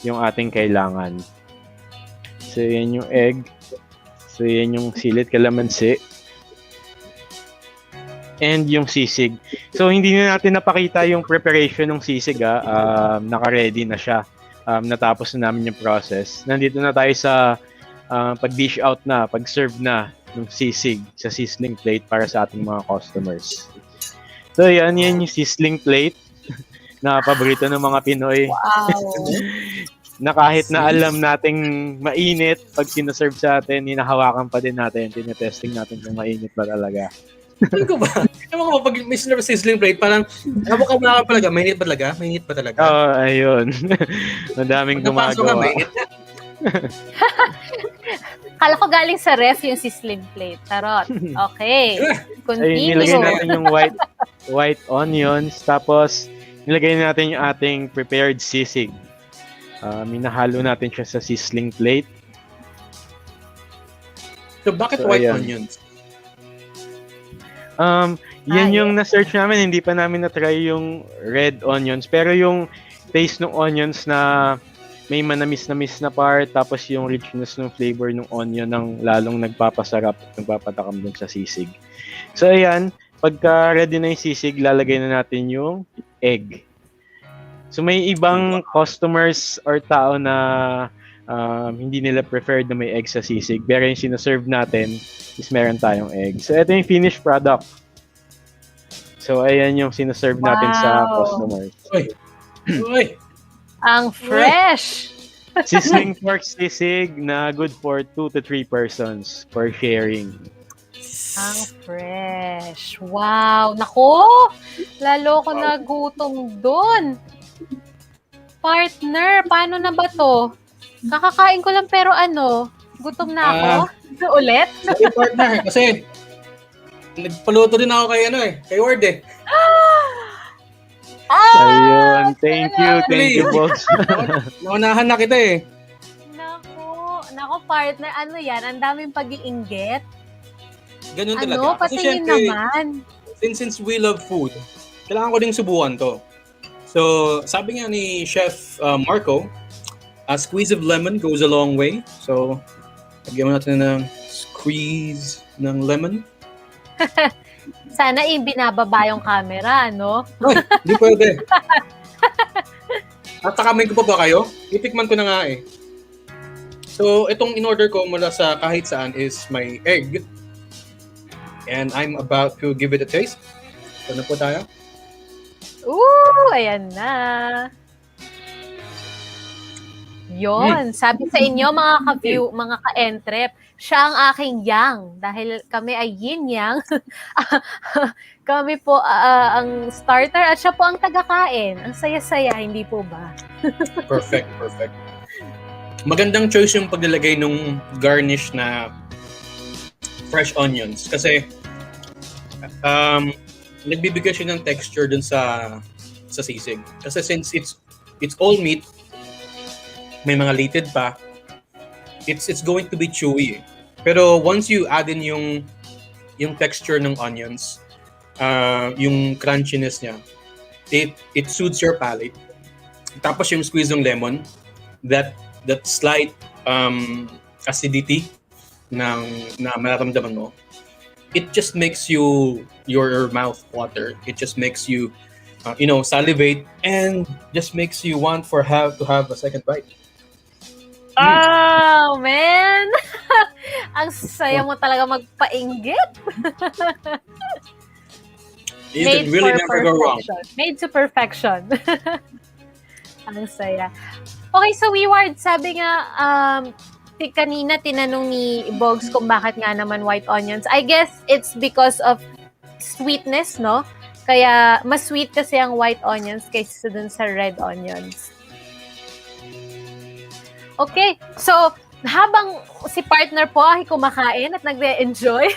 Yung ating kailangan. So, yan yung egg. So, yan yung sili at kalamansi. And yung sisig. So, hindi na natin napakita yung preparation ng sisig. Naka-ready na siya. Natapos na namin yung process. Nandito na tayo sa pag-dish out na, pag-serve na ng sisig sa sizzling plate para sa ating mga customers. So, yan yung sizzling plate na paborito ng mga Pinoy. Wow. Na kahit na alam nating mainit, pag sinaserve sa atin, hinahawakan pa din natin, tinetesting natin kung mainit ba talaga. Ano ko ba? Ewan ko, pag may sinerve sizzling plate, parang, ka talaga, mainit ba talaga? Mainit ba talaga? Oo, ayun. Madaming Napasok ka, gumagawa. mainit. Kala ko galing sa ref yung sizzling plate. Tarot. Okay. Ayun, Continue. nilagay natin yung white onions, tapos nilagay natin yung ating prepared sisig. Minahalo natin siya sa sizzling plate. So, bakit So, white ayan. onions? Yan yung na-search namin, hindi pa namin na-try yung red onions, pero yung taste ng onions na may manamis-namis na part, tapos yung richness ng flavor ng onion ng lalong nagpapasarap, nagpapatakam dun sa sisig. So ayan, pagka ready na yung sisig, lalagay na natin yung egg. So may ibang customers or tao na hindi nila preferred na may egg sa sisig, pero yung sinaserve natin is meron tayong egg. So ito yung finished product. So ayan yung sinaserve natin sa customers. Uy! Ang fresh. Sizzling pork sisig na good for 2 to 3 persons for sharing. Ang fresh. Wow. Nako! Lalo ko nagutom dun. Partner, paano na ba to? Kakakain ko lang pero gutom na ako. Ulit? Sorry, partner, kasi nagpaluto din ako kay kay Ward eh. Ayun, thank you, Boggs. Naunahan na kita eh. Naku, partner, ano yan? Ang daming pag-iinggit. Ganun Ano, talaga. Kasi patingin syempre, naman. since we love food, kailangan ko ding subukan to. So, sabi nga ni Chef Marco, a squeeze of lemon goes a long way. So, lagyan mo natin ng squeeze ng lemon. Sana binababa yung camera, no? Ay, hindi pwede. At takamay ko pa ba kayo? Itikman ko na nga eh. So, itong in-order ko mula sa Kahit Saan is my egg. And I'm about to give it a taste. So, na po tayo. Ayan na. Yon, sabi sa inyo mga ka-view, mga ka-entrep, siya ang aking yang dahil kami ay yin-yang. Kami po ang starter at siya po ang taga-kain. Ang saya-saya, hindi po ba? Perfect. Magandang choice yung paglalagay ng garnish na fresh onions kasi nagbibigay siya ng texture dun sa sisig. Kasi since it's all meat, may mga lated pa, it's going to be chewy. Pero once you add in yung texture ng onions, yung crunchiness niya, it soothes your palate. Tapos yung squeeze ng lemon, that slight acidity na mararamdaman mo, it just makes your mouth water. It just makes you salivate and just makes you want to have a second bite. Oh, man! Ang saya mo talaga magpainggit. You could really never go wrong. Made to perfection. Ang saya. Okay, so Weward, sabi nga, kanina tinanong ni Boggs kung bakit nga naman white onions. I guess it's because of sweetness, no? Kaya mas sweet kasi ang white onions kaysa dun sa red onions. Okay, so habang si partner po ay kumakain at nagde-enjoy,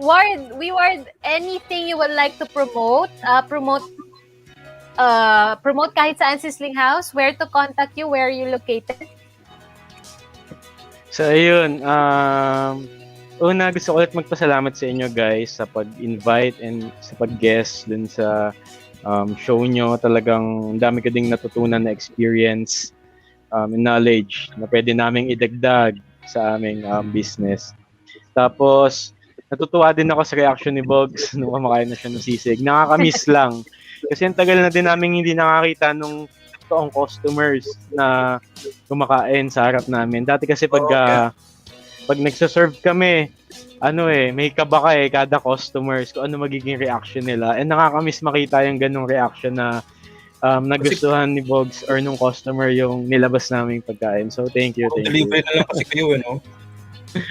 Weward, anything you would like to promote? Promote Kahit Saan Sizzling House, where to contact you, where are you located? So ayun, una gusto ko ulit magpasalamat sa inyo guys sa pag-invite and sa pag-guest dun sa show nyo. Talagang dami ko ding natutunan na experience and knowledge na pwede naming idagdag sa aming business. Tapos, natutuwa din ako sa reaction ni Boggs nung kumakain na siya ng sisig. Nakakamiss lang. Kasi ang tagal na din namin hindi nakakita nung toong customers na kumakain sa harap namin. Dati kasi pag nagsaserve kami, may kaba ka kada customers kung ano magiging reaction nila. And nakakamiss makita yung ganung reaction na nagustuhan ni Boggs or nung customer yung nilabas naming pagkain. So, thank you. Delivery na lang kasi kayo, no?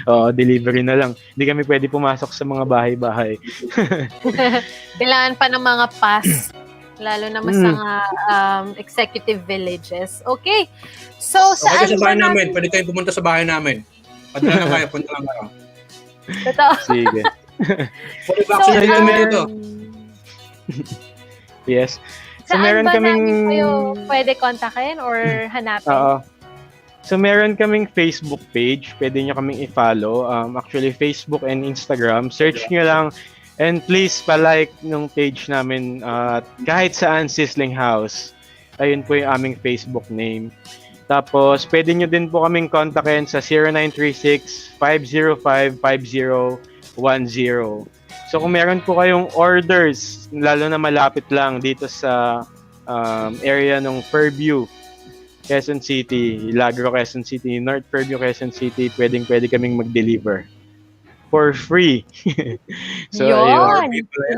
Oo, delivery na lang. Hindi kami pwede pumasok sa mga bahay-bahay. Kailangan pa ng mga pass, lalo na sa mga executive villages. Okay. So, saan sa bahay namin? Pwede kayong pumunta sa bahay namin. Padala lang kayo, punta lang kayo. Totoo. Sige. Fully vaccinated kami dito. Yes. So, saan meron ba kaming namin kayo pwede kontakin or hanapin? Oo. So, meron kaming Facebook page. Pwede nyo kaming i-follow. Actually, Facebook and Instagram. Search nyo lang. And please, pa-like nung page namin. Kahit Saan Sizzling House. Ayun po yung aming Facebook name. Tapos, pwede nyo din po kaming kontakin sa 0936-505-5010. So, kung meron po kayong orders, lalo na malapit lang dito sa area ng Fairview, Quezon City, Lagro, Quezon City, North Fairview, Quezon City, pwede kaming mag-deliver for free. So, yun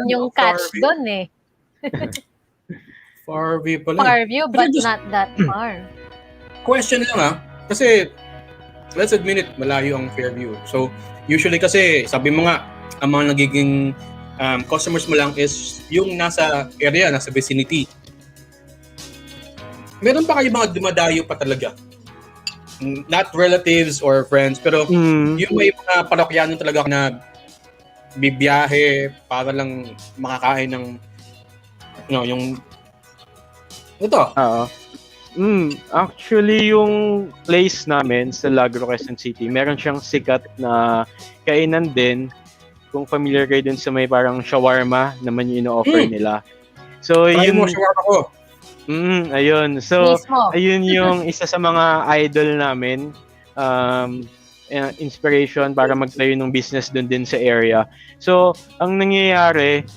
yung catch doon eh. Fairview pala. Fairview, but not that far. Question lang kasi let's admit it, malayo ang Fairview. So, usually kasi, sabi mo nga, ang mga nagiging customers mo lang is yung nasa area, nasa vicinity. Meron pa kayo mga dumadayo pa talaga? Not relatives or friends, pero yung may mga parokyanon talaga na bibiyahe para lang makakain ng yung Ito. Oo. Actually, yung place namin sa Lagro, Quezon City, meron siyang sikat na kainan din. Kung familiar kayo dun sa may parang shawarma naman yung ino-offer nila. So, Try yun... mo, shawarma ko. Ayun. So, Mismo. ayun yung isa sa mga idol namin. Inspiration para magtayo ng business dun din sa area. So, ang nangyayari,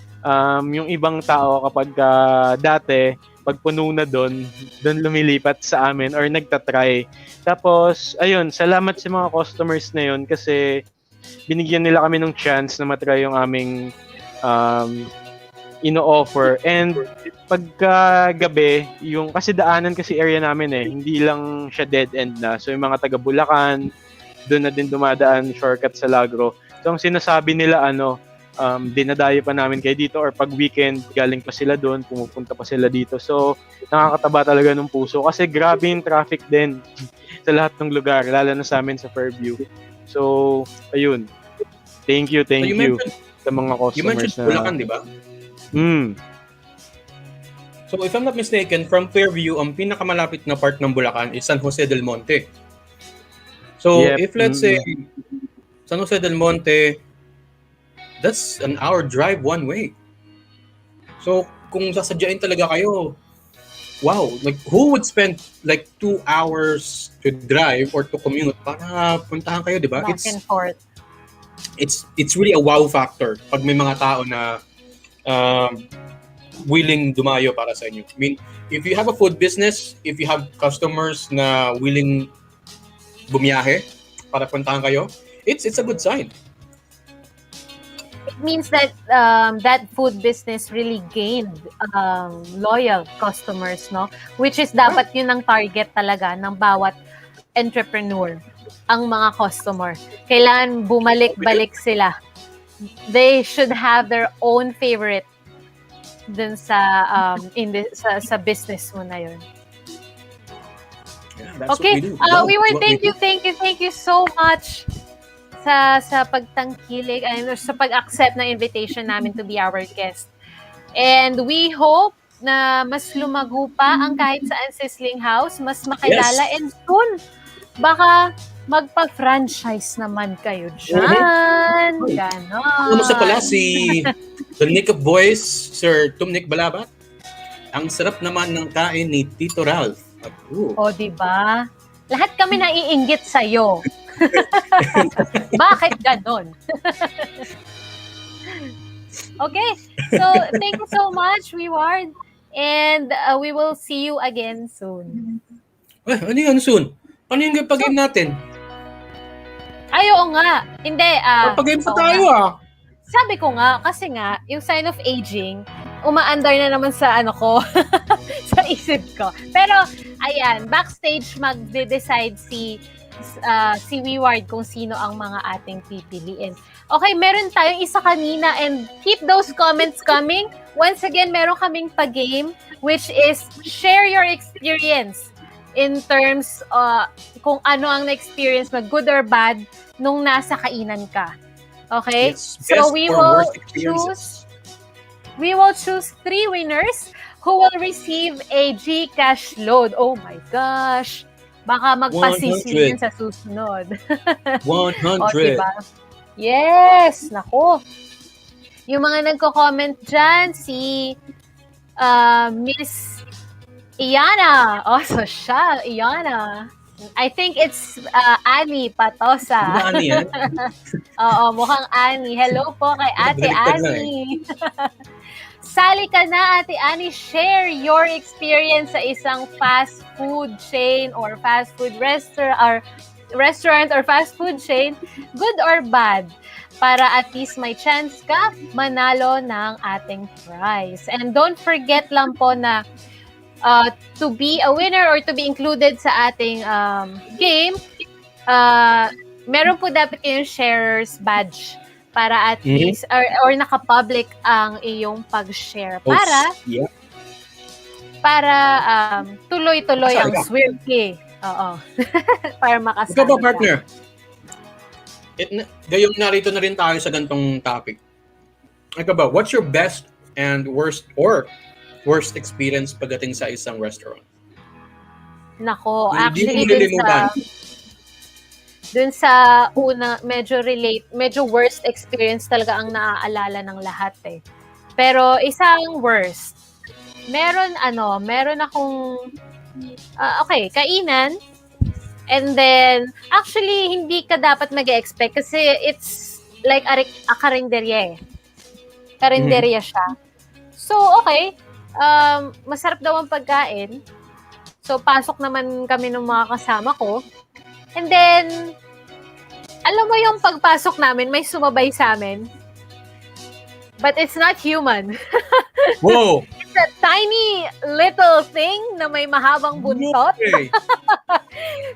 yung ibang tao kapag dati, pag puno na doon lumilipat sa amin or nagtatry. Tapos, ayun, salamat sa mga customers na yun kasi binigyan nila kami ng chance na matry yung aming ino-offer. And pagka gabi, kasi daanan kasi area namin hindi lang siya dead end na. So yung mga taga Bulacan, doon na din dumadaan shortcut sa Lagro. So ang sinasabi nila dinadayo pa namin kayo dito or pag weekend galing pa sila doon, pumupunta pa sila dito. So nakakataba talaga ng puso kasi grabe yung traffic din sa lahat ng lugar, lalo na sa amin sa Fairview. So ayun. Thank you sa mga customers. You mentioned Bulacan, di ba? So if I'm not mistaken, from Fairview, ang pinakamalapit na part ng Bulacan is San Jose del Monte. So if let's say San Jose del Monte, that's an hour drive one way. So kung sasadyain talaga kayo, wow, like who would spend like 2 hours to drive or to commute para puntahan kayo, di ba? Back and forth. It's really a wow factor pag may mga tao na willing dumayo para sa inyo. I mean, if you have a food business, if you have customers na willing bumiyahe para puntahan kayo, it's a good sign. It means that that food business really gained loyal customers, no? Which is dapat yun ang target talaga ng bawat entrepreneur, ang mga customer. Kailangan bumalik-balik sila. They should have their own favorite dun sa sa business mo na yun. Yeah, that's Okay, what we do. Thank you so much sa pagtangkilik and sa pag-accept ng invitation namin to be our guest. And we hope na mas lumago pa ang kahit saan Sizzling House, mas makilala, and soon, baka magpa-franchise naman kayo dyan. Ganon. Ano sa pala si The Nick of Boys, Sir Tumnik Balabat? Ang sarap naman ng kain ni Tito Ralph. O, diba? Lahat kami naiinggit sa'yo. Bakit ganon? Okay, so thank you so much, Weward. And we will see you again soon. Ano yun soon? Ano yung pag-game natin? Ay, oo nga. Hindi. Pag-game pa oo tayo nga. Sabi ko nga, kasi nga, yung sign of aging, umaandar na naman sa ko, sa isip ko. Pero, ayan, backstage mag-decide si Weward kung sino ang mga ating pipiliin. Okay, meron tayong isa kanina and keep those comments coming. Once again, meron kaming pa-game which is share your experience in terms kung ano ang na-experience mo, good or bad, nung nasa kainan ka. Okay? Yes, So we will choose 3 winners who will receive a GCash load. Oh my gosh! Baka magpasisihin sa susunod. 100. O, diba? Yes! Nako. Yung mga nagko-comment dyan, si Miss Iana. Oh, social. Iana. I think it's Annie Patosa. Annie, eh? Oo, mukhang Annie. Hello po kay Ate Annie. Sali ka na, Ate Annie. Share your experience sa isang fast food chain or fast food restaurant or fast food chain, good or bad, para at least may chance ka manalo ng ating prize. And don't forget lang po na to be a winner or to be included sa ating game, meron po dapat yung sharer's badge para at least or naka-public ang iyong pag-share para tuloy-tuloy ang swerte. Oo. Para makasama. Ikaw ba, partner? Gayong narito na rin tayo sa gantong topic. Ikaw ba, what's your best and worst or worst experience pagdating sa isang restaurant? Nako, Hindi mo actually malilimutan. dun sa una, medyo worst experience talaga ang naaalala ng lahat eh. Pero isang worst. Meron akong kainan. And then, actually, hindi ka dapat mag-expect kasi it's like a karinderya eh. Karinderya siya. So, okay. Masarap daw ang pagkain. So, pasok naman kami ng mga kasama ko. And then, alam mo yung pagpasok namin, may sumabay sa amin. But it's not human. Whoa! It's a tiny little thing na may mahabang buntot. Okay.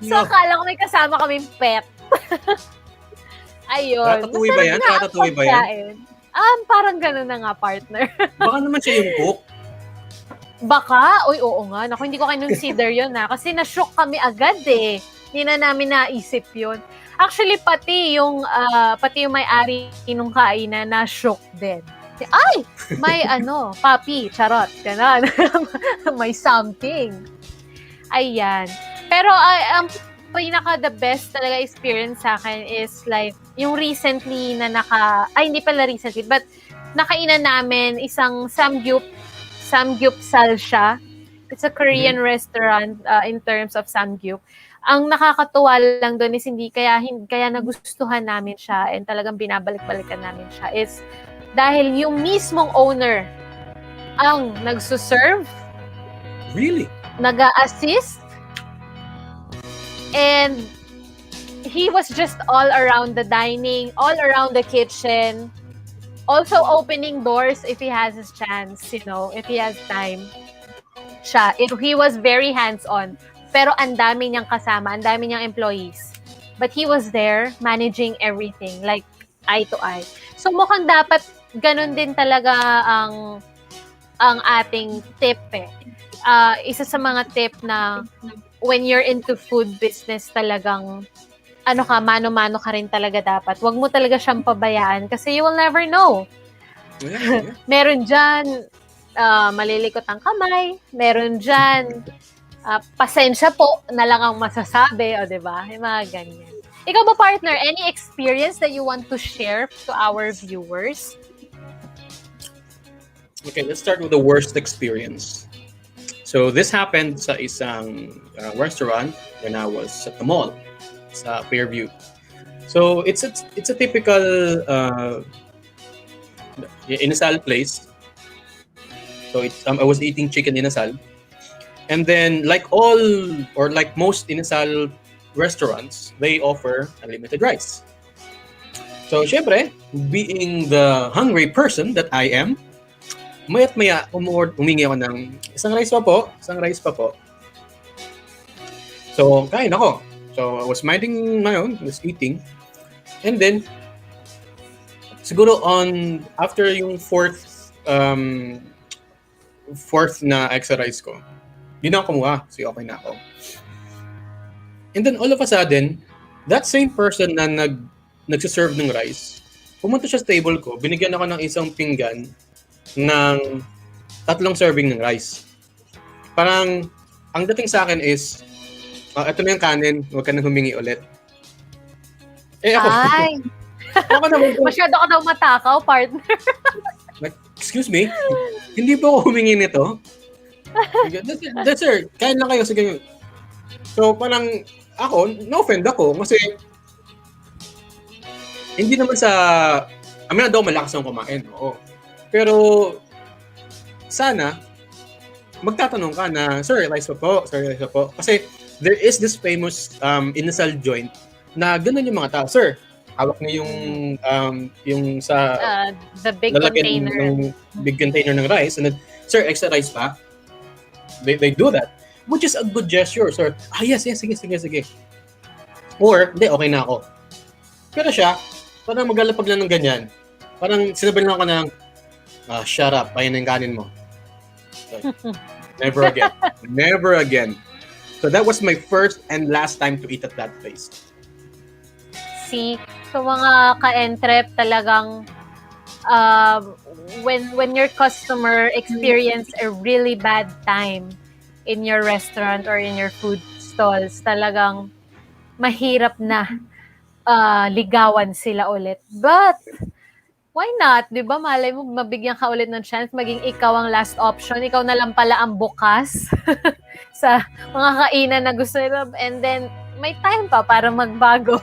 So, akala ko may kasama kaming pet. Ayun. Ratatouille ba yan? Masarap nga ang Ratatouille ba yan? pagkain. Parang gano'n na nga, partner. Baka naman siya yung cook. Baka? Uy, oo nga. Naku, hindi ko kinonsider yun na. Kasi na-shock kami agad eh. Hindi na namin naisip yun. Actually, pati yung may-ari nung kainan na-shock din. Ay! May papi, charot. Ganon. May something. Ayan. Pero ang pinaka-the best talaga experience sa akin is like, yung recently na hindi pala recently, but nakainan namin isang samgyup salsha. It's a Korean restaurant in terms of samgyup. Ang nakakatuwa lang doon is kaya nagustuhan namin siya and talagang binabalik-balikan namin siya is dahil yung mismong owner ang nagsuserve, Really? nag-assist, and he was just all around the dining, all around the kitchen, also opening doors if he has his chance, if he has time. He was very hands-on. Pero ang dami niyang kasama, ang dami niyang employees. But he was there managing everything, like eye to eye. So mukhang dapat ganun din talaga ang ating tip eh. Isa sa mga tip na when you're into food business talagang mano-mano ka rin talaga dapat. Huwag mo talaga siyang pabayaan kasi you will never know. Yeah. Meron dyan, malilikot ang kamay. Meron dyan, pasensya po na lang ang masasabi. O, diba? Yung mga ganyan. Ikaw ba, partner, any experience that you want to share to our viewers? Okay, let's start with the worst experience. So this happened sa isang restaurant when I was at the mall sa Fairview. So it's a typical inasal place. So I was eating chicken inasal, and then like most inasal restaurants, they offer unlimited rice. So syempre, being the hungry person that I am, maya't maya humingi ako ng isang rice pa po. So kain ako. So I was minding my own, was eating, and then siguro after yung fourth na extra rice ko, yun na ako kumuha kasi okay na ako. And then all of a sudden, that same person na nagsiserve ng rice, pumunta siya sa table ko, binigyan ako ng isang pinggan ng 3 serving ng rice. Parang, ang dating sa akin is, ito na yung kanin, huwag ka nang humingi ulit. Ako, Ay! ako naman, Masyado ka daw matakaw, partner. like, excuse me, hindi po ako humingi nito. That's sir, kain lang kayo. Sige. So, parang, na-offend ako kasi hindi naman daw malakas ang kumain. Oo. Pero, sana, magtatanong ka na, sir, rice pa po. Kasi, there is this famous inasal joint na ganun yung mga tao. Sir, hawak niyo yung sa the big lalagyan container. ng big container ng rice, and then, sir, extra rice pa? They do that. Which is a good gesture. So, yes, sige. Or, hindi, okay na ako. Pero siya, parang maglalapag lang ng ganyan. Parang sinabi lang ako ng, shut up, ayan ang kanin mo. So, never again. Never again. So that was my first and last time to eat at that place. So mga ka-entrep talagang when your customer experience a really bad time in your restaurant or in your food stalls, talagang mahirap na ligawan sila ulit. But why not? 'Di ba? Malay mo mabigyan ka ulit ng chance maging ikaw ang last option. Ikaw na lang pala ang bukas sa mga kainan na gusto nila, and then may time pa para magbago.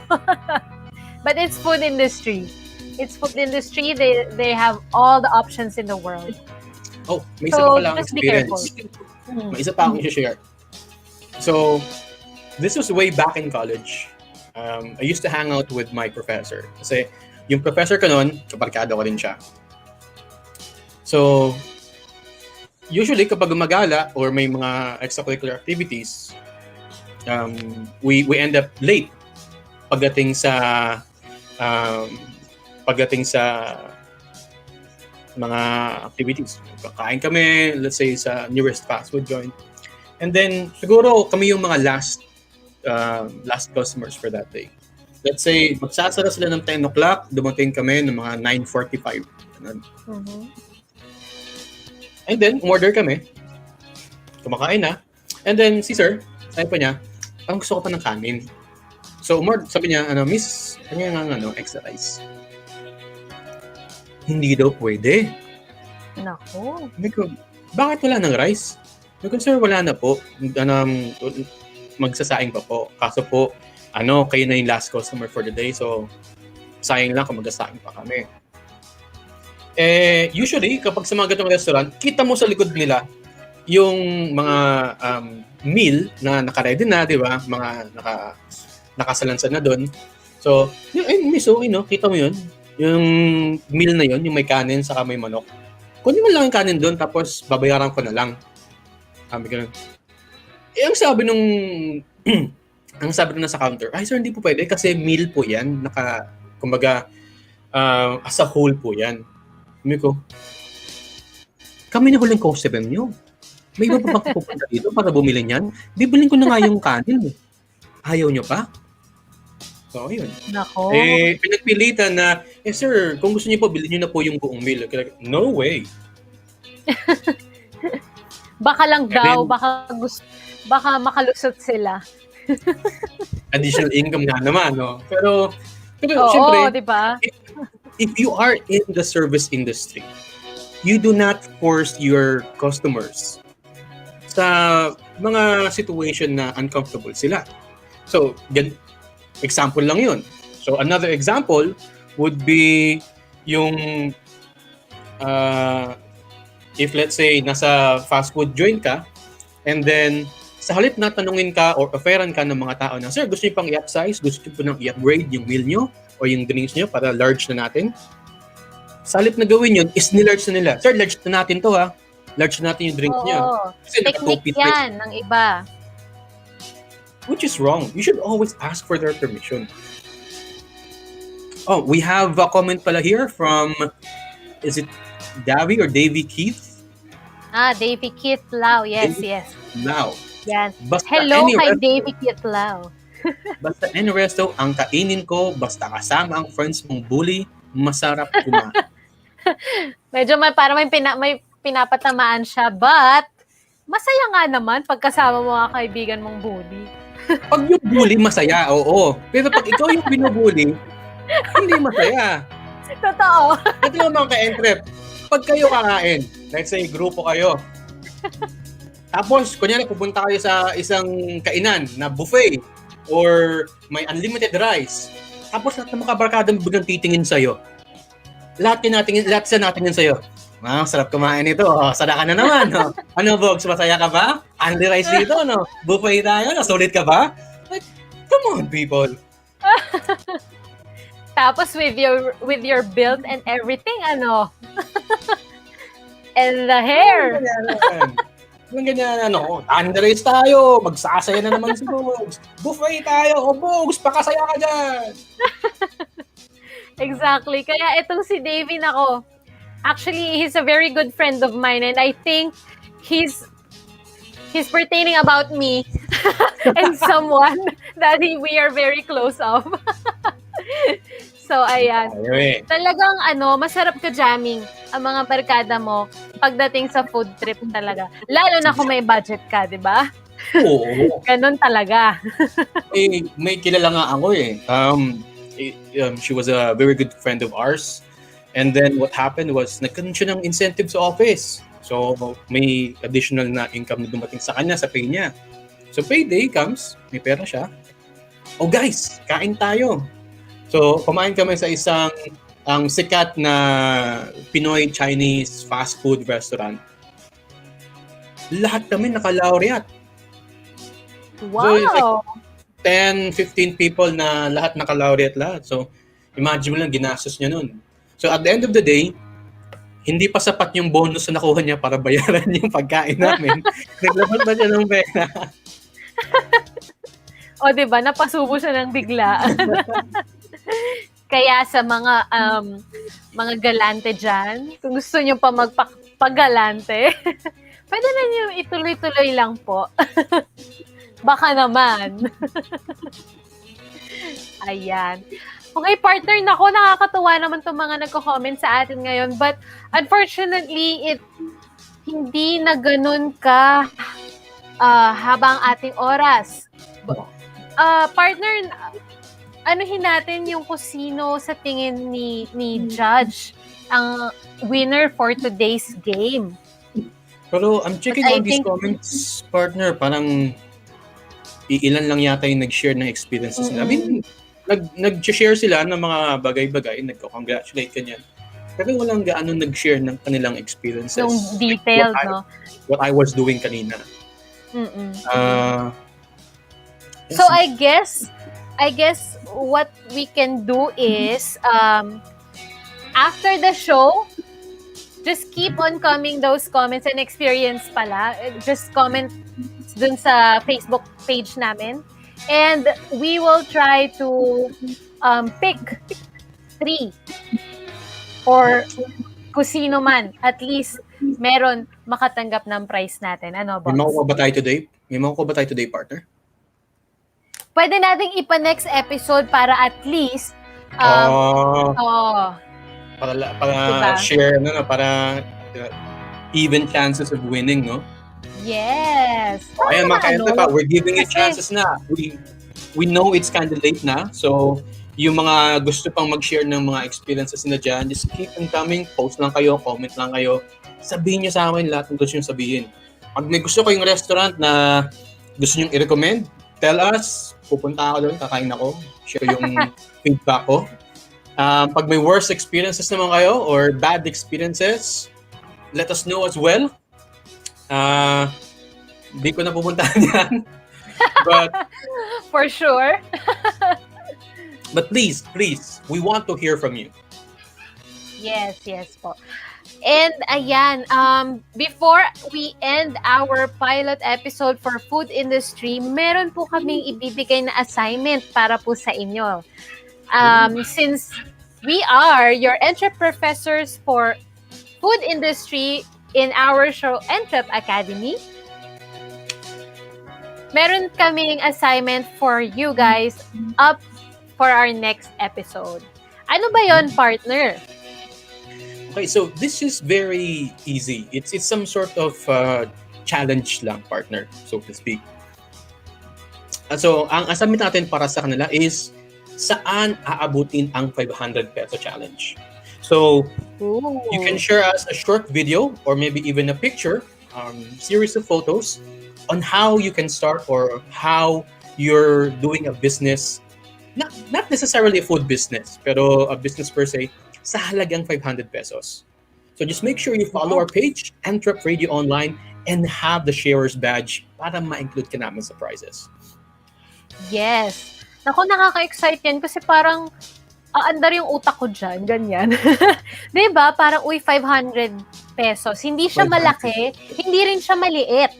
But it's food industry. It's food industry. They have all the options in the world. Oh, may isa pa pala just be careful. experience. May isa pa akong i-share. So, this was way back in college. I used to hang out with my professor. Kasi yung professor ko noon, kabarkada ko din siya. So, usually kapag gumagala or may mga extracurricular activities, we end up late pagdating sa mga activities. Kakain kami, let's say, sa nearest fast food joint. And then, siguro kami yung mga last customers for that day. Let's say, magsasara sila ng 10 o'clock, dumating kami ng mga 9:45. Mhm. And then, umorder kami. Kumakain na. And then, si sir, sabi pa niya, parang gusto ko pa ng kanin. So, sabi niya, miss, kanya nga extra rice. Hindi daw pwede. Nako. Sabi ko, bakit wala ng rice? Sabi ko, sir, wala na po. Magsasaing pa po. Kaso po, kayo na yung last customer for the day. So, sayang lang kung magsasaing pa kami. Usually, kapag sa mga ganitong restaurant, kita mo sa likod nila yung mga meal na naka-ready na, di ba? Mga nakasalansan na doon. So, miss, kita mo yun. Yung meal na yun, yung may kanin saka may manok. Kunin mo lang yung kanin doon, tapos babayaran ko na lang. Sabi ko, ang sabi nung ang sabi nung nasa counter, ay sir, hindi po pwede kasi meal po yan. Kumbaga, as a whole po yan. Sabi ko, kami na huling customer nyo. May iba pa bang pupunta dito para bumili niyan? Bibilin ko na nga yung kanin. Ayaw nyo pa? So, yun. Nako. Pinagpilitan na, sir, kung gusto niyo po, bilhin niyo na po yung buong meal. No way. Baka lang daw, baka makalusot sila. Additional income nga naman, no? Pero Oo, syempre, di ba? if you are in the service industry, you do not force your customers sa mga situation na uncomfortable sila. So, example lang yun. So, another example would be yung if let's say nasa fast food joint ka and then sa halip na tanungin ka or offeran ka ng mga tao na, sir, gusto niyo pang i-upsize? Gusto niyo po nang i-upgrade yung meal niyo o yung drinks niyo para large na natin? Sa halip na gawin yun, is ni-large na nila. Sir, large na natin to ha. Large na natin yung drink niyo. Kasi Technique yan ng iba. Which is wrong. You should always ask for their permission. Oh, we have a comment pala here from, is it Davy or Davy Keith? Davy Kitlaw. Yes, Davy yes. Now. Yan. Basta Hello any kay resto- Davy Kitlaw. Basta any resto, ang kainin ko, basta kasama ang friends mong bully, masarap kumain. Medyo parang may pinapatamaan siya, but masaya nga naman pagkasama mo mga kaibigan mong bully. Pag yung bully, masaya, oo. Pero pag ikaw yung binubully, hindi masaya. Totoo. Ito naman ka-entrep. Pag kayo kakain, let's say, grupo kayo. Tapos, kunyari, pupunta kayo sa isang kainan na buffet or may unlimited rice. Tapos, lahat ng mga barkada biglang titingin sa'yo. Lahat sa natingin sa'yo. Sarap kumain ito. Sada ka na naman. Ano, Boggs, masaya ka ba? Only rice dito, no? Buffet tayo, no? Solid ka ba? Like, come on, people. Tapos with your build and everything, and the hair. Yung ganyan, underage tayo, magsasaya na naman si Boggs. Buffet tayo, Boggs, pakasaya ka dyan. Exactly. Kaya itong si Davy, actually, he's a very good friend of mine, and I think he's pertaining about me and someone that we are very close of. So, ayan. Anyway, Talagang masarap ka jamming ang mga barkada mo pagdating sa food trip talaga. Lalo na kung may budget ka, di ba? oo. Ganon talaga. May kilala nga ako eh. She was a very good friend of ours. And then what happened was, nagkaroon siya ng incentive sa office. So, may additional na income na dumating sa kanya, sa pay niya. So, payday comes, may pera siya. Oh guys, kain tayo. So, kumain kami sa isang ang sikat na Pinoy Chinese fast food restaurant. Lahat kami naka-laureate. So, it's Wow! like 10, 15 people na lahat naka-laureate lahat. So, imagine mo lang, ginastos niya nun. So, at the end of the day, hindi pa sapat yung bonus na nakuha niya para bayaran yung pagkain namin. Naglabas pa siya ng pera. O, di ba? Napasubo siya ng biglaan. Kaya sa mga galante dyan, kung gusto nyo pa magpagalante, pwede na nyo ituloy-tuloy lang po. Baka naman. Ayan. Okay, partner, nako, nakakatuwa naman itong mga nagko-comment sa atin ngayon. But unfortunately, hindi na ganun ka habang ating oras. Partner, anuhin natin yung kung sino sa tingin ni Judge ang winner for today's game. Pero I'm checking But I on these think- comments, partner, parang ilan lang yata yung nag-share ng experiences nila. I mean, nag-share sila ng mga bagay-bagay, nagko-congratulate kanyan. Pero walang gaano nag-share ng kanilang experiences. Yung detailed, no? What I was doing kanina. Mm-mm. Yes. So I guess what we can do is after the show, just keep on coming those comments and experience pala. Just comment dun sa Facebook page namin. And we will try to pick 3 or kung sino man, at least meron makatanggap ng prize natin. Ano, May Boggs? makukuha ba tayo today? May makukuha ba tayo today, partner? Pwede nating ipa-next episode para at least Para Diba? share, para even chances of winning, no? yes. Ayan mga ka-Entrepa, we're giving you Kasi- chances na. We know it's kind of late na, so yung mga gusto pang mag-share ng mga experiences na dyan, just keep on coming, post lang kayo, comment lang kayo, sabihin nyo sa akin lahat ng gusto nyo sabihin. Pag may gusto kayong restaurant na gusto nyo i-recommend, tell us, pupunta ako doon, kakain ako, share yung feedback ko. Pag may worst experiences naman kayo or bad experiences, let us know as well. Hindi ko na pupuntahan yan. For sure. But please, we want to hear from you. Yes po. And ayan, before we end our pilot episode for food industry, meron po kaming ibibigay na assignment para po sa inyo. Since we are your professors for food industry in our show EntrepAcademy, meron kaming assignment for you guys up for our next episode. Ano ba yon, partner? Okay, so this is very easy. It's some sort of challenge lang, partner, so to speak. So, ang assignment natin para sa kanila is saan aabutin ang 500 peso challenge. So, you can share us a short video or maybe even a picture, series of photos on how you can start or how you're doing a business, not necessarily a food business, pero a business per se, sa halagang 500 pesos. So just make sure you follow our page, Entrep Radio Online, and have the sharers badge para ma-include ka namin sa prizes. Yes. Naku, nakaka-excite yan kasi parang aandar yung utak ko dyan, ganyan. Diba? Parang, 500 pesos. Hindi siya 500. malaki, hindi rin siya maliit.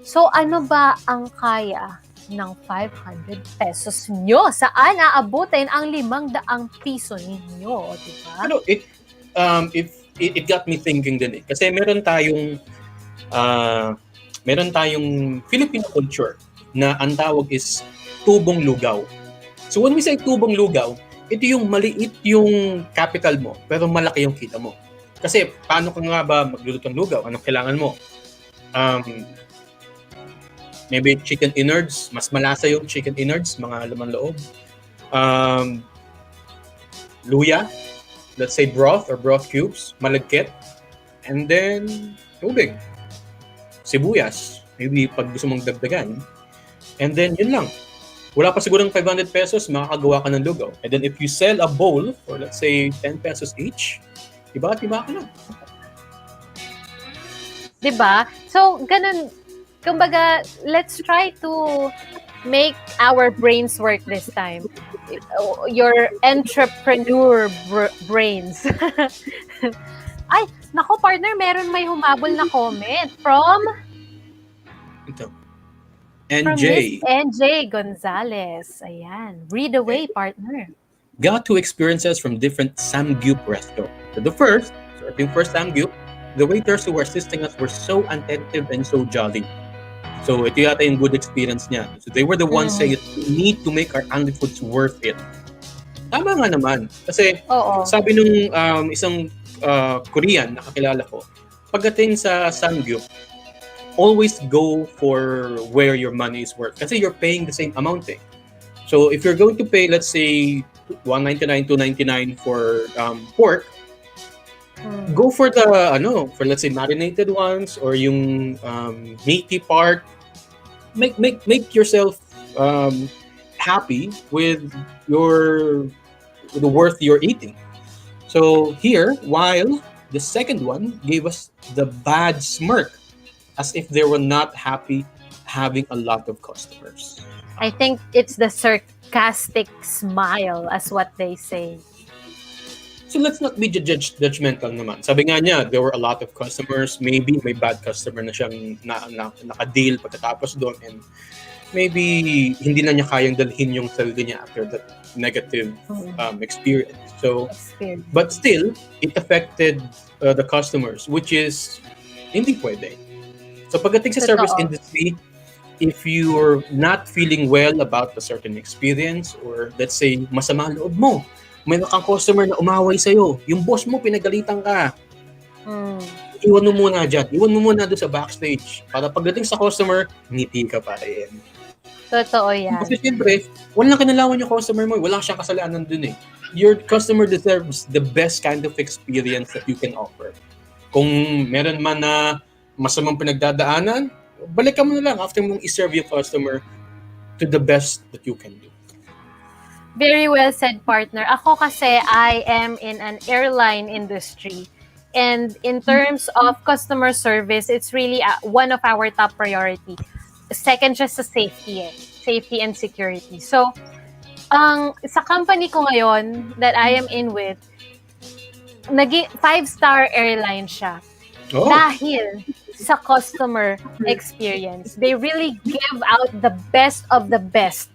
So, ano ba ang kaya ng 500 pesos nyo? Saan aabutin ang 500 piso ninyo? Diba? Ano, it got me thinking din eh. Kasi meron tayong Filipino culture na ang tawag is tubong lugaw. So when we say tubong lugaw, ito yung maliit yung capital mo, pero malaki yung kita mo. Kasi paano ka nga ba magluluto ng lugaw? Anong kailangan mo? Maybe chicken innards, mas malasa yung chicken innards, mga laman loob. Luya, let's say broth or broth cubes, malagkit, and then tubig. Sibuyas, maybe pag gusto mong dagdagan. And then yun lang. Wala pa siguro ng 500 pesos, makakagawa ka ng lugaw. And then if you sell a bowl for let's say 10 pesos each, diba ka lang. Diba? So, ganun. Kumbaga, let's try to make our brains work this time. Your entrepreneur brains. Ay, nako partner, may humabol na comment from Ito. From NJ. Miss NJ Gonzalez. Ayan. Read away, partner. Got two experiences from different samgyup restaurants. So the first samgyup, the waiters who were assisting us were so attentive and so jolly. So ito yata yung good experience niya. So they were the ones saying, we need to make our Anli foods worth it. Tama nga naman. Kasi sabi nung isang Korean na kakilala ko, pagdating sa samgyup, always go for where your money is worth. Kasi you're paying the same amount eh. So if you're going to pay, let's say, $1.99, $2.99 for pork, go for for let's say marinated ones or yung meaty part. Make yourself happy with the worth you're eating. So here, while the second one gave us the bad smirk, as if they were not happy having a lot of customers. I think it's the sarcastic smile, as what they say. So let's not be judgmental naman. Sabi nga niya, there were a lot of customers. Maybe may bad customer na siyang naka-deal pagkatapos doon. And maybe hindi na niya kayang dalhin yung sarili niya after that negative experience. So, but still, it affected the customers, which is hindi pwede. So pagdating sa service industry, if you're not feeling well about a certain experience or let's say masama loob mo, may kang customer na umaway sa'yo, yung boss mo pinagalitan ka, iwan mo muna dyan. Iwan mo muna doon sa backstage para pagdating sa customer, ngiti ka pa rin. Totoo yan. Kasi siyempre, walang kinalaman yung customer mo. Wala siyang kasalanan dun eh. Your customer deserves the best kind of experience that you can offer. Kung meron man na masamang pinagdadaanan, balikan mo na lang after mong i-serve yung customer to the best that you can do. Very well said, partner. Ako kasi, I am in an airline industry. And in terms of customer service, it's really one of our top priority. Second, just sa safety Safety and security. So, sa company ko ngayon that I am in with, naging 5-star airline siya. Oh. Dahil sa customer experience. They really give out the best of the best.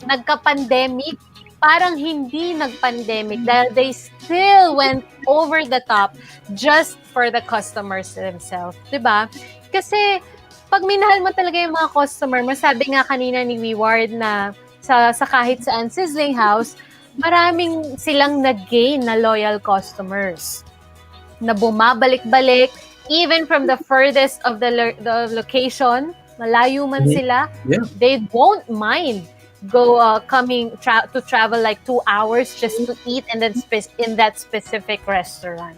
Nagka-pandemic, parang hindi nag-pandemic dahil they still went over the top just for the customers themselves. Diba? Kasi pag minahal mo talaga yung mga customer mo, sabi nga kanina ni Weward na sa Kahit Saan Sizzling House, maraming silang nag-gain na loyal customers na bumabalik-balik even from the furthest of the location, malayo man sila, they won't mind to travel like 2 hours just to eat and then in that specific restaurant.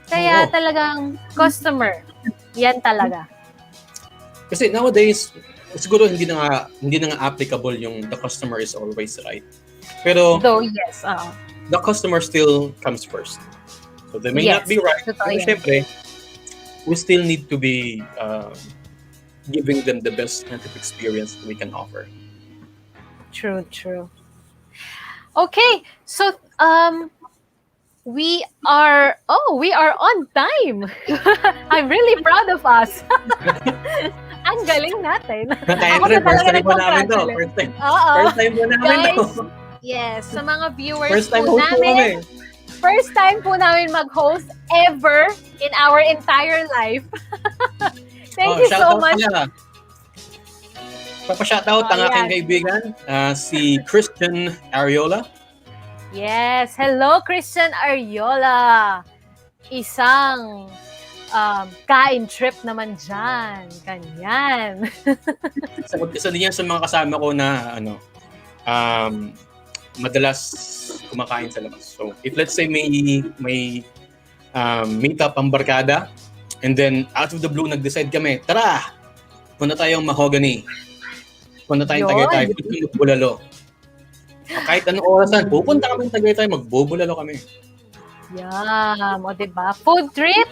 Kaya talagang customer, yan talaga. Kasi nowadays, siguro hindi na nga applicable yung the customer is always right. Pero though yes, the customer still comes first. So they may not be right. Pero syempre, we still need to be giving them the best kind of experience that we can offer. True. Okay, so we are on time. I'm really proud of us. Ang galing natin. First time po namin to. First time po namin to. Yes, sa mga viewers First time po host po namin. kami. First time po namin mag-host ever in our entire life. Thank you so much. Papa-shoutout ang aking kaibigan, si Christian Ariola. Yes. Hello, Christian Ariola. Isang kain trip naman dyan. Ganyan. Isa din yan sa mga kasama ko na madalas kumakain sa labas. So, if let's say may meet up ang barkada, and then out of the blue nag-decide kami, tara, punta tayong Mahogany. Punta tayong Tagaytay, punta tayong Magbulalo. Kahit anong orasan, pupunta kami ng Tagaytay, magbubulalo kami. Yum. O, diba? Food trip,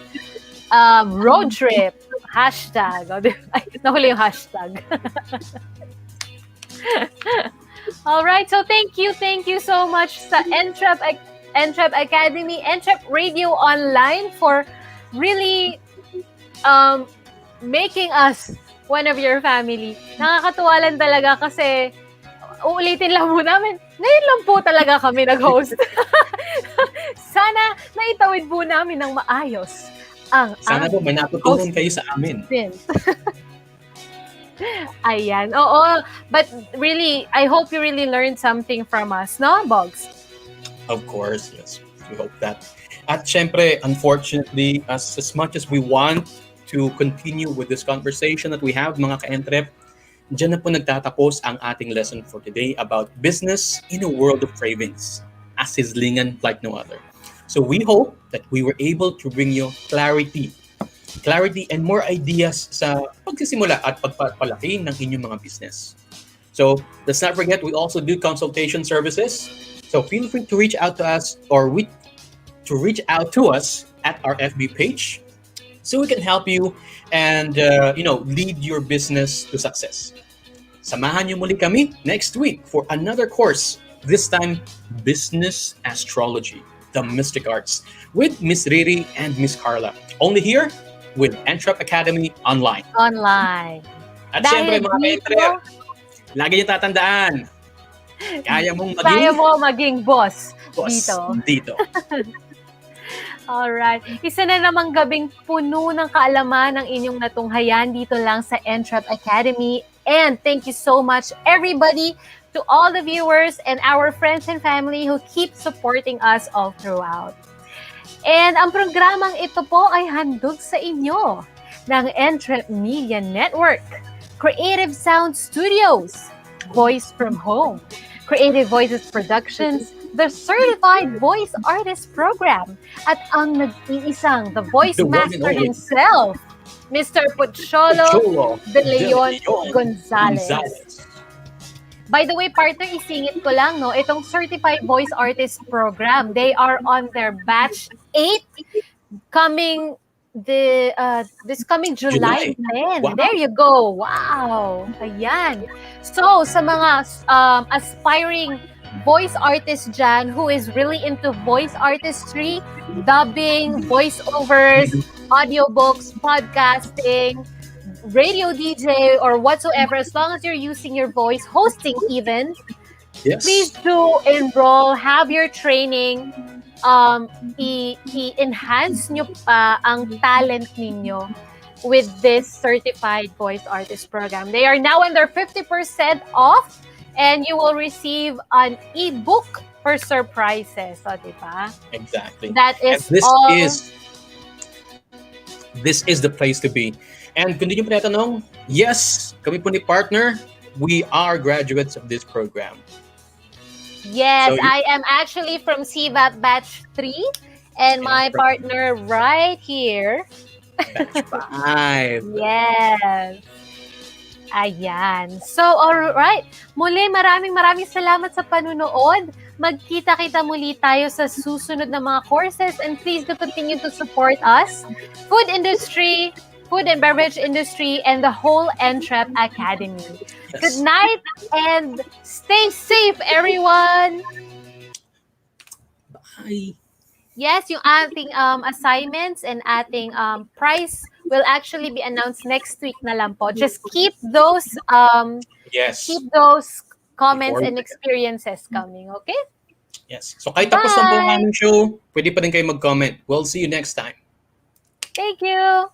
road trip, hashtag. O, diba? Ay, nahuli yung hashtag. Alright, so thank you so much sa EntrepAcademy, Entrep Radio Online for really making us one of your family. Nakakatuwa lang talaga kasi uulitin lang po namin, ngayon lang po talaga kami nag-host. Sana naitawid po namin ng maayos ang Sana po may natutunan kayo sa amin. Ayan. Oo. But really, I hope you really learned something from us, no, Boggs? Of course, yes. We hope that. At syempre, unfortunately, as much as we want to continue with this conversation that we have, mga ka-entrep, dyan na po nagtatapos ang ating lesson for today about business in a world of cravings, as sizzlingan like no other. So we hope that we were able to bring you clarity and more ideas sa pagsisimula at pagpapalaki ng inyong mga business. So let's not forget, we also do consultation services. So feel free to reach out to us at our FB page so we can help you and lead your business to success. Samahan niyo muli kami next week for another course, this time Business Astrology, the Mystic Arts, with Miss Riri and Miss Carla. Only here with EntrepAcademy Online. At syempre mga ka-entrep, lagi niyo tatandaan, kaya mo maging boss dito. Alright. Isa na namang gabing puno ng kaalaman ng inyong natunghayan dito lang sa EntrepAcademy. And thank you so much, everybody, to all the viewers and our friends and family who keep supporting us all throughout. And ang programang ito po ay handog sa inyo ng Entrep Media Network, Creative Sound Studios, Voice from Home, Creative Voices Productions, the Certified Voice Artist Program, at ang nag-iisang, the Voice Master himself, Mr. Pocholo de Leon Gonzalez. By the way, partner, isingit ko lang, no, itong Certified Voice Artist Program, they are on their batch 8 coming this coming July 10. Wow. There you go. Wow. Ayan. So, sa mga aspiring voice artist dyan who is really into voice artistry, dubbing, voiceovers, audiobooks, podcasting, radio DJ, or whatsoever, as long as you're using your voice, hosting even, please do enroll, have your training, i-enhance nyo pa ang talent ninyo with this Certified Voice Artist Program. They are now on their 50% off, and you will receive an e-book for surprises. So, diba? Exactly. That is this is the place to be. And kung di nyo pinatanong, yes, kami po ni partner, we are graduates of this program. Yes, so I am actually from CVAP Batch 3, and my partner right here. Batch 5. Yes. Ayan. So, alright. Muli, maraming salamat sa panunood. Magkita-kita muli tayo sa susunod na mga courses, and please do continue to support us. Food industry, food and beverage industry, and the whole Entrep Academy. Yes. Good night and stay safe, everyone! Bye! Yes, yung ating assignments and ating prize will actually be announced next week na lang po. Just keep those comments and experiences coming, okay? Yes. So kahit tapos na po ang aming show, pwede pa rin kayo mag-comment. We'll see you next time. Thank you!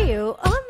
Tayo on